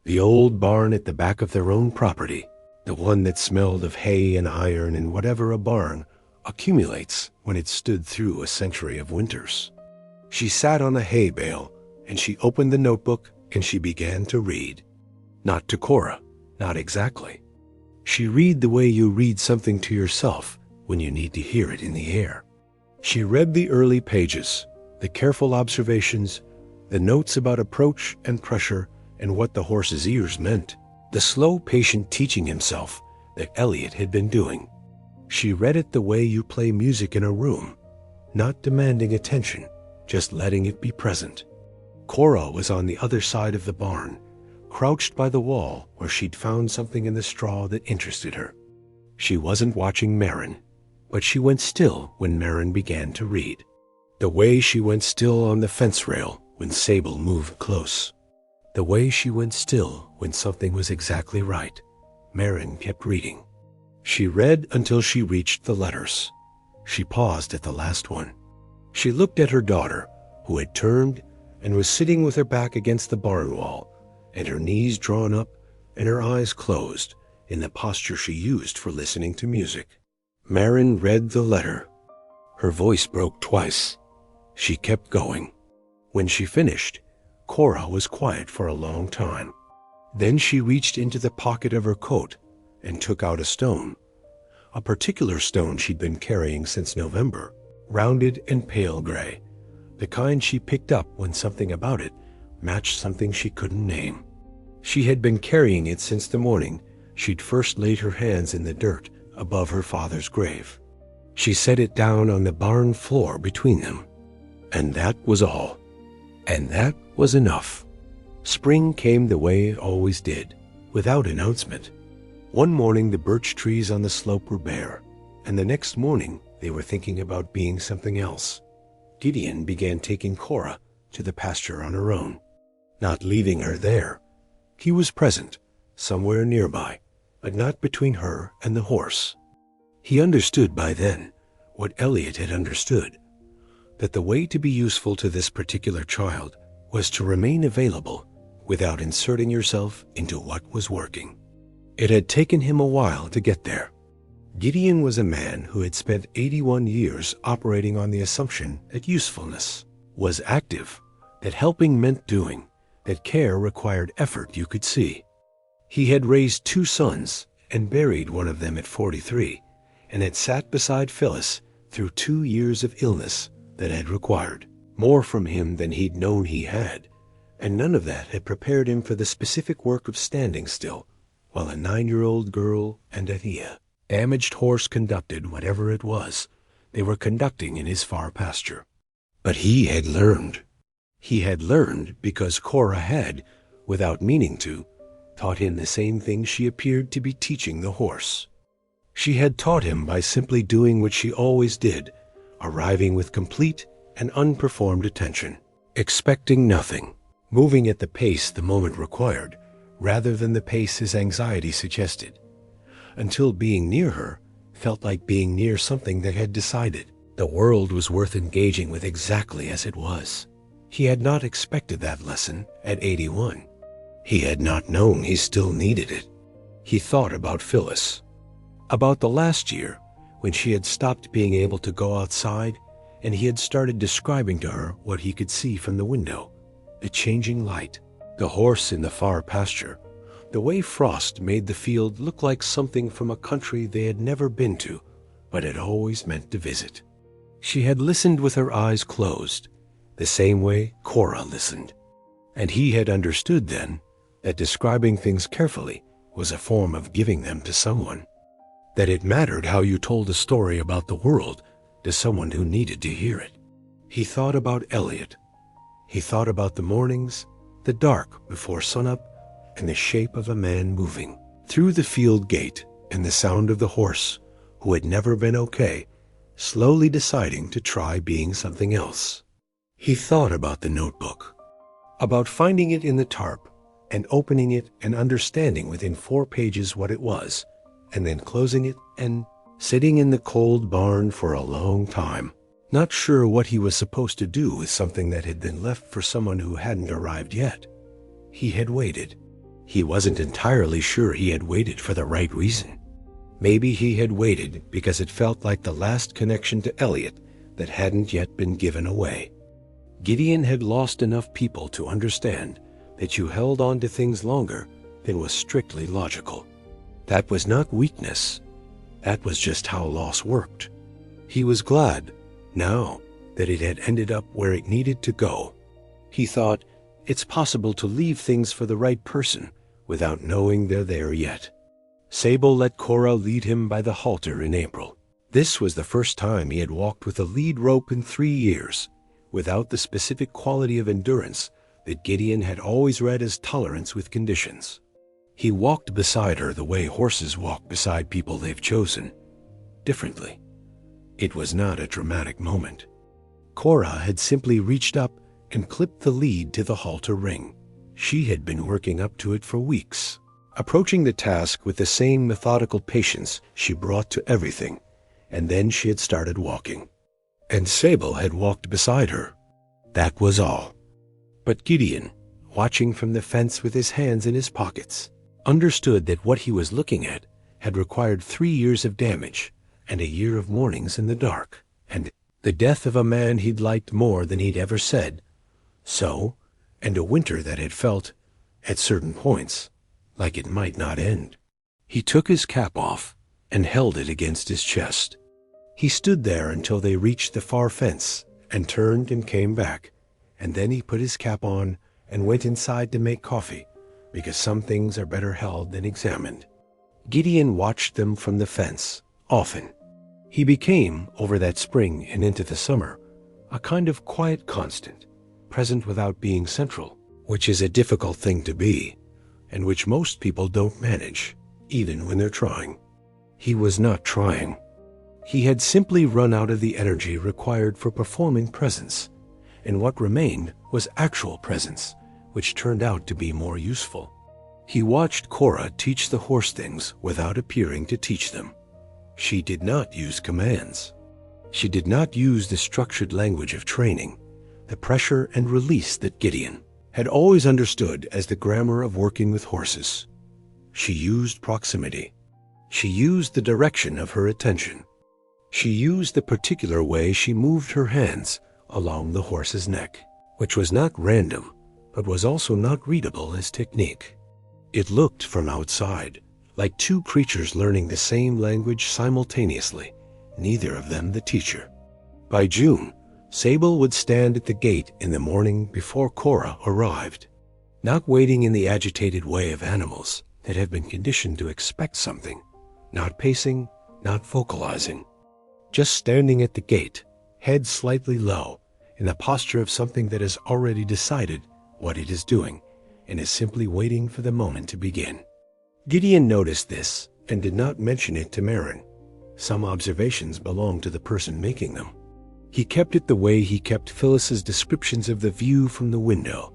The old barn at the back of their own property, the one that smelled of hay and iron and whatever a barn accumulates when it's stood through a century of winters. She sat on a hay bale, and she opened the notebook and she began to read. Not to Cora, not exactly. She read the way you read something to yourself when you need to hear it in the air. She read the early pages, the careful observations, the notes about approach and pressure and what the horse's ears meant, the slow, patient teaching himself that Elliot had been doing. She read it the way you play music in a room, not demanding attention, just letting it be present. Cora was on the other side of the barn, crouched by the wall where she'd found something in the straw that interested her. She wasn't watching Marin, but she went still when Marin began to read. The way she went still on the fence rail when Sable moved close. The way she went still when something was exactly right. Marin kept reading. She read until she reached the letters. She paused at the last one. She looked at her daughter, who had turned and was sitting with her back against the barn wall, and her knees drawn up and her eyes closed in the posture she used for listening to music. Marin read the letter. Her voice broke twice. She kept going. When she finished, Cora was quiet for a long time. Then she reached into the pocket of her coat and took out a stone, a particular stone she'd been carrying since November, rounded and pale gray, the kind she picked up when something about it matched something she couldn't name. She had been carrying it since the morning she'd first laid her hands in the dirt above her father's grave. She set it down on the barn floor between them. And that was all. And that was enough. Spring came the way it always did, without announcement. One morning the birch trees on the slope were bare, and the next morning they were thinking about being something else. Gideon began taking Cora to the pasture on her own, not leaving her there. He was present, somewhere nearby, but not between her and the horse. He understood by then what Elliot had understood, that the way to be useful to this particular child was to remain available without inserting yourself into what was working. It had taken him a while to get there. Gideon was a man who had spent 81 years operating on the assumption that usefulness was active, that helping meant doing, that care required effort you could see. He had raised 2 sons and buried one of them at 43, and had sat beside Phyllis through 2 years of illness that had required more from him than he'd known he had, and none of that had prepared him for the specific work of standing still while a 9-year-old girl and a damaged horse conducted whatever it was they were conducting in his far pasture. But he had learned. He had learned because Cora had, without meaning to, taught him the same thing she appeared to be teaching the horse. She had taught him by simply doing what she always did, arriving with complete and unperformed attention, expecting nothing, moving at the pace the moment required, rather than the pace his anxiety suggested, until being near her felt like being near something that had decided the world was worth engaging with exactly as it was. He had not expected that lesson at 81. He had not known he still needed it. He thought about Phyllis, about the last year when she had stopped being able to go outside and he had started describing to her what he could see from the window, the changing light, the horse in the far pasture, the way frost made the field look like something from a country they had never been to, but had always meant to visit. She had listened with her eyes closed, the same way Cora listened, and he had understood then that describing things carefully was a form of giving them to someone, that it mattered how you told a story about the world to someone who needed to hear it. He thought about Elliot. He thought about the mornings, the dark before sunup, and the shape of a man moving through the field gate, and the sound of the horse, who had never been okay, slowly deciding to try being something else. He thought about the notebook, about finding it in the tarp and opening it and understanding within 4 pages what it was, and then closing it and sitting in the cold barn for a long time, not sure what he was supposed to do with something that had been left for someone who hadn't arrived yet. He had waited. He wasn't entirely sure he had waited for the right reason. Maybe he had waited because it felt like the last connection to Elliot that hadn't yet been given away. Gideon had lost enough people to understand that you held on to things longer than was strictly logical. That was not weakness. That was just how loss worked. He was glad, now, that it had ended up where it needed to go. He thought, it's possible to leave things for the right person without knowing they're there yet. Sable let Cora lead him by the halter in April. This was the first time he had walked with a lead rope in 3 years, without the specific quality of endurance that Gideon had always read as tolerance with conditions. He walked beside her the way horses walk beside people they've chosen, differently. It was not a dramatic moment. Cora had simply reached up and clipped the lead to the halter ring. She had been working up to it for weeks, approaching the task with the same methodical patience she brought to everything, and then she had started walking. and Sable had walked beside her. That was all. But Gideon, watching from the fence with his hands in his pockets, understood that what he was looking at had required 3 years of damage and a year of mornings in the dark, and the death of a man he'd liked more than he'd ever said. So, and a winter that had felt, at certain points, like it might not end. He took his cap off and held it against his chest. He stood there until they reached the far fence and turned and came back, and then he put his cap on and went inside to make coffee, because some things are better held than examined. Gideon watched them from the fence, often. He became, over that spring and into the summer, a kind of quiet constant, present without being central, which is a difficult thing to be, and which most people don't manage, even when they're trying. He was not trying. He had simply run out of the energy required for performing presence, and what remained was actual presence, which turned out to be more useful. He watched Cora teach the horse things without appearing to teach them. She did not use commands. She did not use the structured language of training, the pressure and release that Gideon had always understood as the grammar of working with horses. She used proximity. She used the direction of her attention. She used the particular way she moved her hands along the horse's neck, which was not random, but was also not readable as technique. It looked from outside like two creatures learning the same language simultaneously, neither of them the teacher. By June, Sable would stand at the gate in the morning before Cora arrived, not waiting in the agitated way of animals that have been conditioned to expect something, not pacing, not vocalizing, just standing at the gate, head slightly low, in the posture of something that has already decided what it is doing and is simply waiting for the moment to begin. Gideon noticed this and did not mention it to Marin. Some observations belonged to the person making them. He kept it the way he kept Phyllis's descriptions of the view from the window,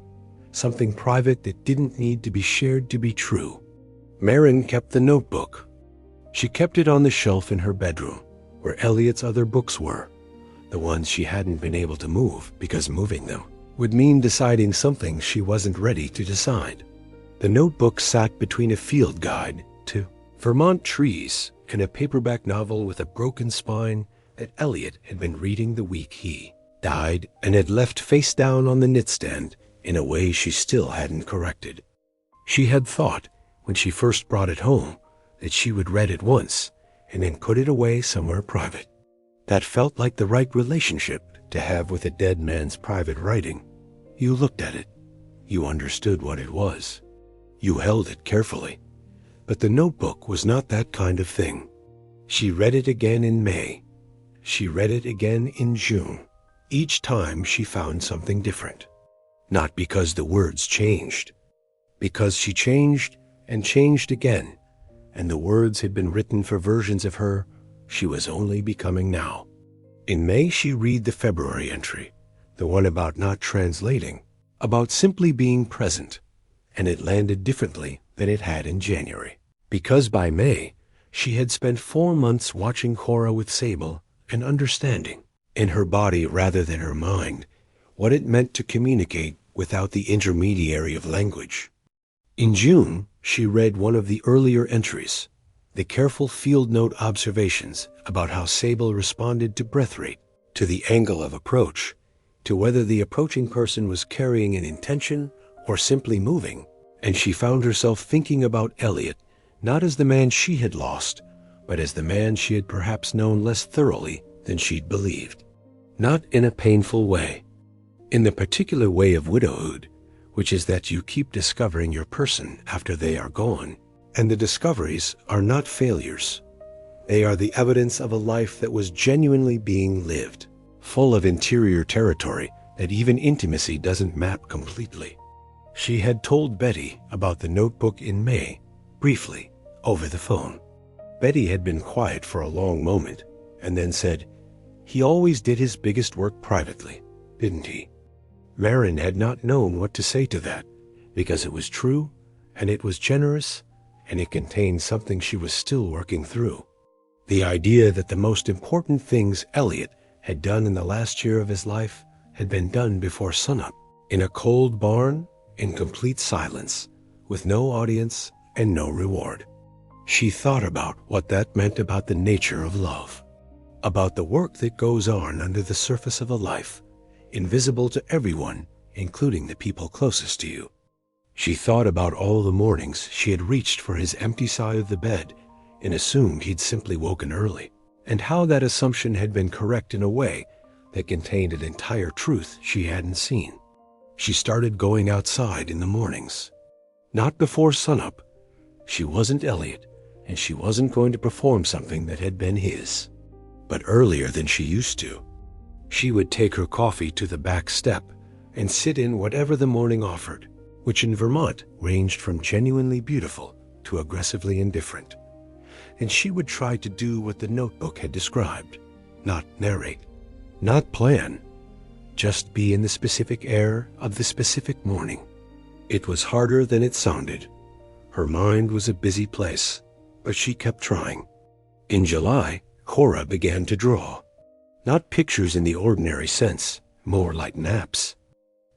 something private that didn't need to be shared to be true. Marin kept the notebook. She kept it on the shelf in her bedroom, where Elliot's other books were, the ones she hadn't been able to move because moving them would mean deciding something she wasn't ready to decide. The notebook sat between a field guide to Vermont trees and a paperback novel with a broken spine that Elliot had been reading the week he died and had left face down on the knitstand in a way she still hadn't corrected. She had thought, when she first brought it home, that she would read it once and then put it away somewhere private. That felt like the right relationship to have with a dead man's private writing. You looked at it. You understood what it was. You held it carefully. But the notebook was not that kind of thing. She read it again in May. She read it again in June. Each time she found something different. Not because the words changed. Because she changed and changed again, and the words had been written for versions of her she was only becoming now. In May she read the February entry, the one about not translating, about simply being present, and it landed differently than it had in January. Because by May, she had spent 4 months watching Cora with Sable and understanding, in her body rather than her mind, what it meant to communicate without the intermediary of language. In June, she read one of the earlier entries, the careful field note observations about how Sable responded to breath rate, to the angle of approach, to whether the approaching person was carrying an intention or simply moving, and she found herself thinking about Elliot not as the man she had lost, but as the man she had perhaps known less thoroughly than she'd believed. Not in a painful way, in the particular way of widowhood, which is that you keep discovering your person after they are gone, and the discoveries are not failures. They are the evidence of a life that was genuinely being lived, full of interior territory that even intimacy doesn't map completely. She had told Betty about the notebook in May, briefly, over the phone. Betty had been quiet for a long moment, and then said, "He always did his biggest work privately, didn't he?" Marin had not known what to say to that, because it was true, and it was generous, and it contained something she was still working through. The idea that the most important things Elliot had done in the last year of his life had been done before sunup, in a cold barn, in complete silence, with no audience and no reward. She thought about what that meant about the nature of love, about the work that goes on under the surface of a life, invisible to everyone, including the people closest to you. She thought about all the mornings she had reached for his empty side of the bed and assumed he'd simply woken early, and how that assumption had been correct in a way that contained an entire truth she hadn't seen. She started going outside in the mornings. Not before sunup. She wasn't Elliot, and she wasn't going to perform something that had been his. But earlier than she used to. She would take her coffee to the back step and sit in whatever the morning offered, which in Vermont ranged from genuinely beautiful to aggressively indifferent. And she would try to do what the notebook had described, not narrate, not plan, just be in the specific air of the specific morning. It was harder than it sounded. Her mind was a busy place, but she kept trying. In July, Cora began to draw. Not pictures in the ordinary sense, more like naps.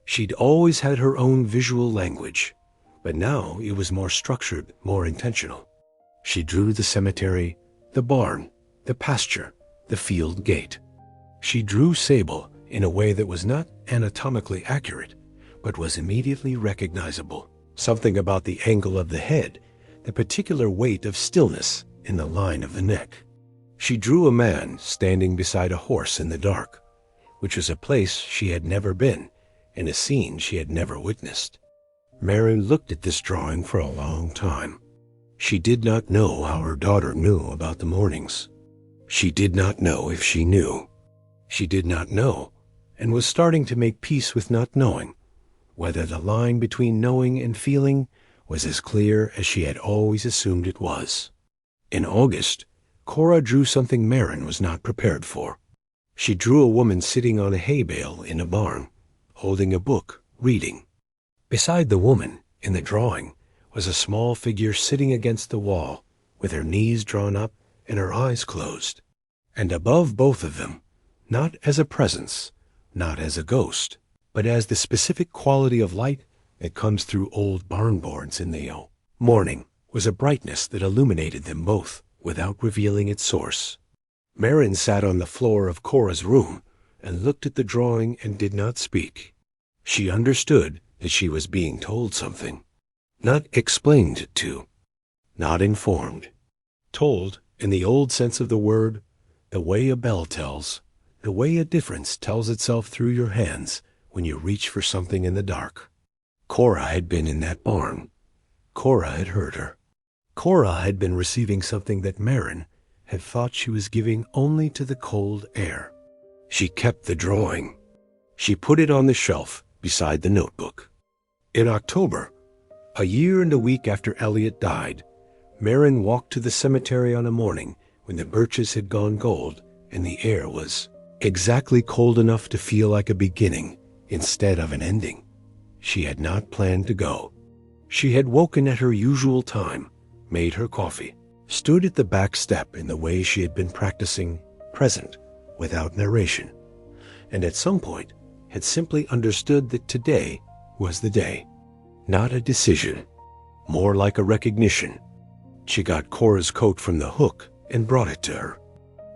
She'd always had her own visual language, but now it was more structured, more intentional. She drew the cemetery, the barn, the pasture, the field gate. She drew Sable in a way that was not anatomically accurate, but was immediately recognizable. Something about the angle of the head, the particular weight of stillness in the line of the neck. She drew a man standing beside a horse in the dark, which was a place she had never been and a scene she had never witnessed. Mary looked at this drawing for a long time. She did not know how her daughter knew about the mornings. She did not know if she knew. She did not know, and was starting to make peace with not knowing, whether the line between knowing and feeling was as clear as she had always assumed it was. In August, Cora drew something Marin was not prepared for. She drew a woman sitting on a hay bale in a barn, holding a book, reading. Beside the woman, in the drawing, was a small figure sitting against the wall, with her knees drawn up and her eyes closed. And above both of them, not as a presence, not as a ghost, but as the specific quality of light that comes through old barn boards in the morning, was a brightness that illuminated them both without revealing its source. Marin sat on the floor of Cora's room and looked at the drawing and did not speak. She understood that she was being told something, not explained to, not informed. Told, in the old sense of the word, the way a bell tells, the way a difference tells itself through your hands when you reach for something in the dark. Cora had been in that barn. Cora had heard her. Cora had been receiving something that Marin had thought she was giving only to the cold air. She kept the drawing. She put it on the shelf beside the notebook. In October, a year and a week after Elliot died, Marin walked to the cemetery on a morning when the birches had gone gold and the air was exactly cold enough to feel like a beginning instead of an ending. She had not planned to go. She had woken at her usual time, made her coffee, stood at the back step in the way she had been practicing, present, without narration, and at some point had simply understood that today was the day. Not a decision, more like a recognition. She got Cora's coat from the hook and brought it to her.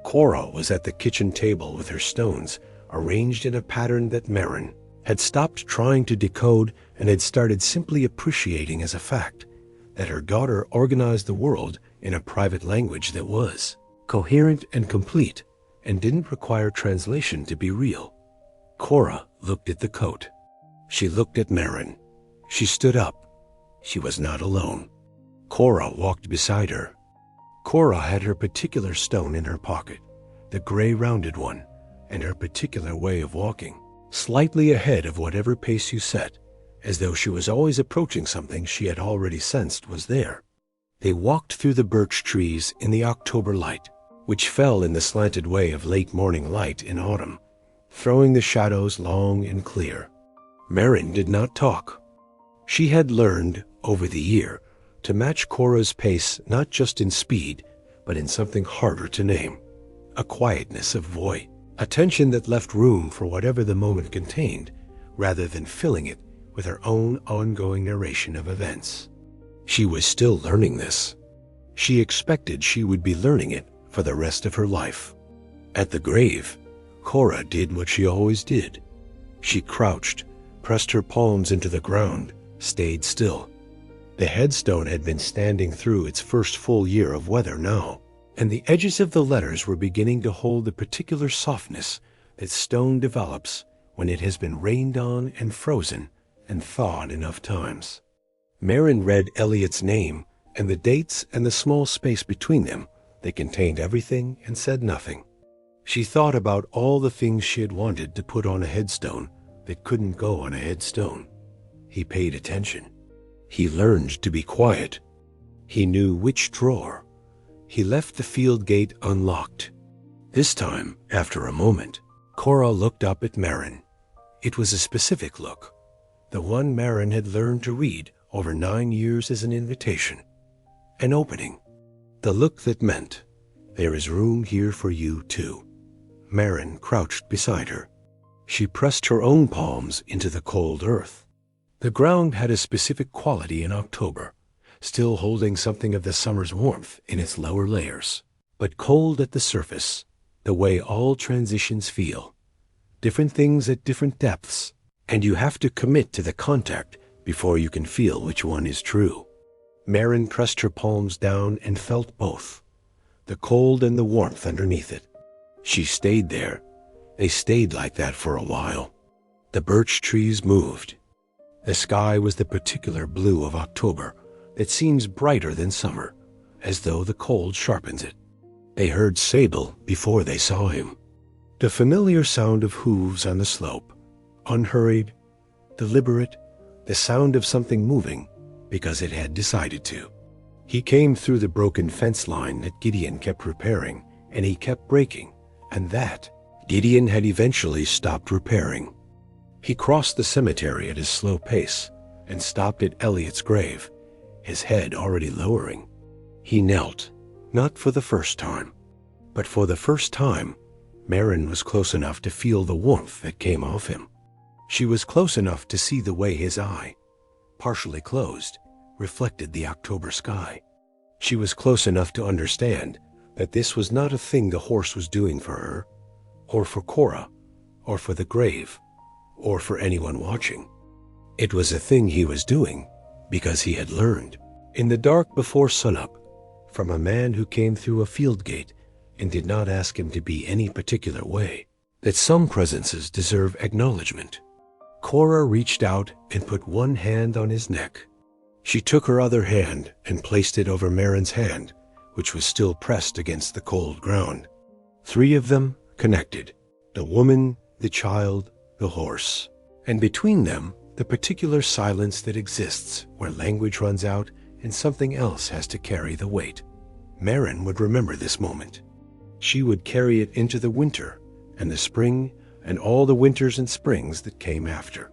Cora was at the kitchen table with her stones arranged in a pattern that Marin had stopped trying to decode and had started simply appreciating as a fact, that her daughter organized the world in a private language that was coherent and complete and didn't require translation to be real. Cora looked at the coat. She looked at Marin. She stood up. She was not alone. Cora walked beside her. Cora had her particular stone in her pocket, the gray rounded one, and her particular way of walking, slightly ahead of whatever pace you set, as though she was always approaching something she had already sensed was there. They walked through the birch trees in the October light, which fell in the slanted way of late morning light in autumn, throwing the shadows long and clear. Marin did not talk. She had learned, over the year, to match Cora's pace not just in speed, but in something harder to name, a quietness of voice a tension that left room for whatever the moment contained, rather than filling it with her own ongoing narration of events. She was still learning this. She expected she would be learning it for the rest of her life. At the grave, Cora did what she always did. She crouched, pressed her palms into the ground, stayed still. The headstone had been standing through its first full year of weather now, and the edges of the letters were beginning to hold the particular softness that stone develops when it has been rained on and frozen and thawed enough times. Marin read Elliot's name and the dates and the small space between them that contained everything and said nothing. She thought about all the things she had wanted to put on a headstone that couldn't go on a headstone. He paid attention. He learned to be quiet. He knew which drawer. He left the field gate unlocked. This time, after a moment, Cora looked up at Marin. It was a specific look, the one Marin had learned to read over 9 years as an invitation, an opening, the look that meant, there is room here for you too. Marin crouched beside her. She pressed her own palms into the cold earth. The ground had a specific quality in October, still holding something of the summer's warmth in its lower layers, but cold at the surface, the way all transitions feel. Different things at different depths, and you have to commit to the contact before you can feel which one is true. Marin pressed her palms down and felt both, the cold and the warmth underneath it. She stayed there. They stayed like that for a while. The birch trees moved. The sky was the particular blue of October that seems brighter than summer, as though the cold sharpens it. They heard Sable before they saw him. The familiar sound of hooves on the slope, unhurried, deliberate, the sound of something moving because it had decided to. He came through the broken fence line that Gideon kept repairing, and he kept breaking, and that Gideon had eventually stopped repairing. He crossed the cemetery at his slow pace and stopped at Elliot's grave, his head already lowering. He knelt, not for the first time, but for the first time, Marin was close enough to feel the warmth that came off him. She was close enough to see the way his eye, partially closed, reflected the October sky. She was close enough to understand that this was not a thing the horse was doing for her, or for Cora, or for the grave, or for anyone watching. It was a thing he was doing because he had learned, in the dark before sunup, from a man who came through a field gate and did not ask him to be any particular way, that some presences deserve acknowledgement. Cora reached out and put one hand on his neck. She took her other hand and placed it over Marin's hand, which was still pressed against the cold ground. 3 of them connected, the woman, the child, the horse, and between them, the particular silence that exists where language runs out and something else has to carry the weight. Marin would remember this moment. She would carry it into the winter and the spring and all the winters and springs that came after.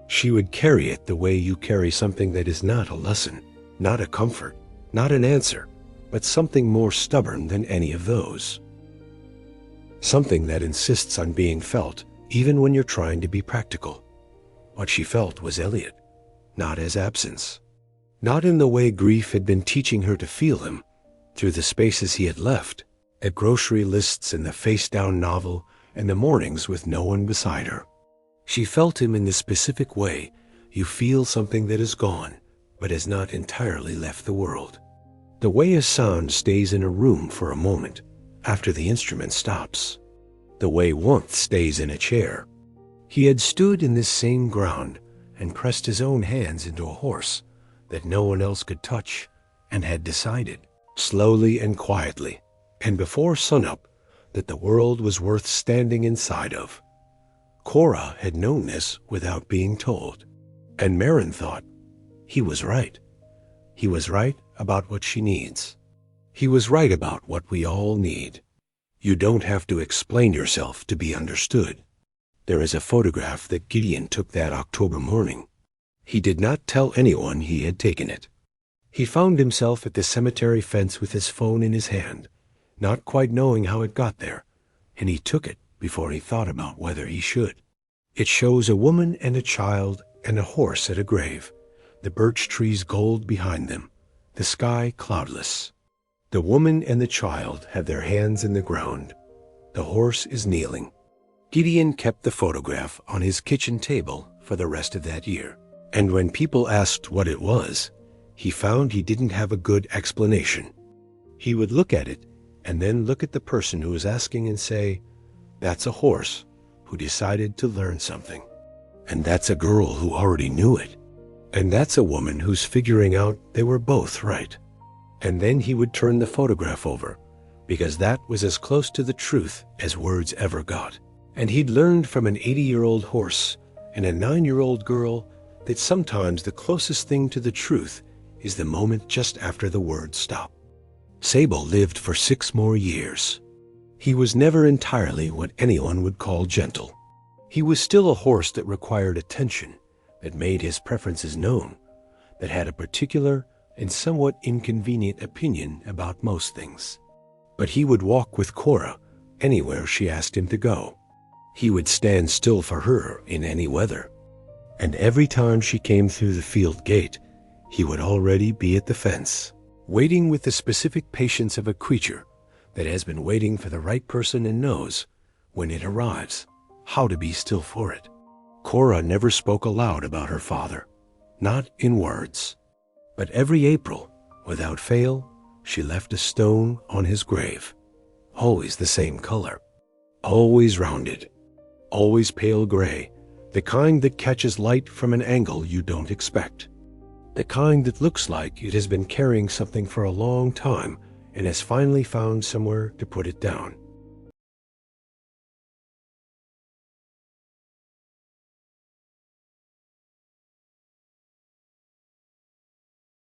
She would carry it the way you carry something that is not a lesson, not a comfort, not an answer, but something more stubborn than any of those. Something that insists on being felt even when you're trying to be practical. What she felt was Elliot, not as absence. Not in the way grief had been teaching her to feel him, through the spaces he had left, at grocery lists and the face-down novel and the mornings with no one beside her. She felt him in the specific way you feel something that is gone, but has not entirely left the world. The way a sound stays in a room for a moment after the instrument stops. The way warmth stays in a chair. He had stood in this same ground and pressed his own hands into a horse that no one else could touch, and had decided, slowly and quietly, and before sunup, that the world was worth standing inside of. Cora had known this without being told, and Marin thought, he was right. He was right about what she needs. He was right about what we all need. You don't have to explain yourself to be understood. There is a photograph that Gideon took that October morning. He did not tell anyone he had taken it. He found himself at the cemetery fence with his phone in his hand, not quite knowing how it got there, and he took it before he thought about whether he should. It shows a woman and a child and a horse at a grave, the birch trees gold behind them, the sky cloudless. The woman and the child have their hands in the ground. The horse is kneeling. Gideon kept the photograph on his kitchen table for the rest of that year, and when people asked what it was, he found he didn't have a good explanation. He would look at it and then look at the person who was asking and say, "That's a horse who decided to learn something. And that's a girl who already knew it. And that's a woman who's figuring out they were both right." And then he would turn the photograph over, because that was as close to the truth as words ever got. And he'd learned from an 80-year-old horse and a 9-year-old girl that sometimes the closest thing to the truth is the moment just after the words stop. Sable lived for 6 more years. He was never entirely what anyone would call gentle. He was still a horse that required attention, that made his preferences known, that had a particular and somewhat inconvenient opinion about most things. But he would walk with Cora anywhere she asked him to go. He would stand still for her in any weather. And every time she came through the field gate, he would already be at the fence, waiting with the specific patience of a creature that has been waiting for the right person and knows, when it arrives, how to be still for it. Cora never spoke aloud about her father, not in words. But every April, without fail, she left a stone on his grave, always the same color, always rounded, always pale gray, the kind that catches light from an angle you don't expect, the kind that looks like it has been carrying something for a long time and has finally found somewhere to put it down.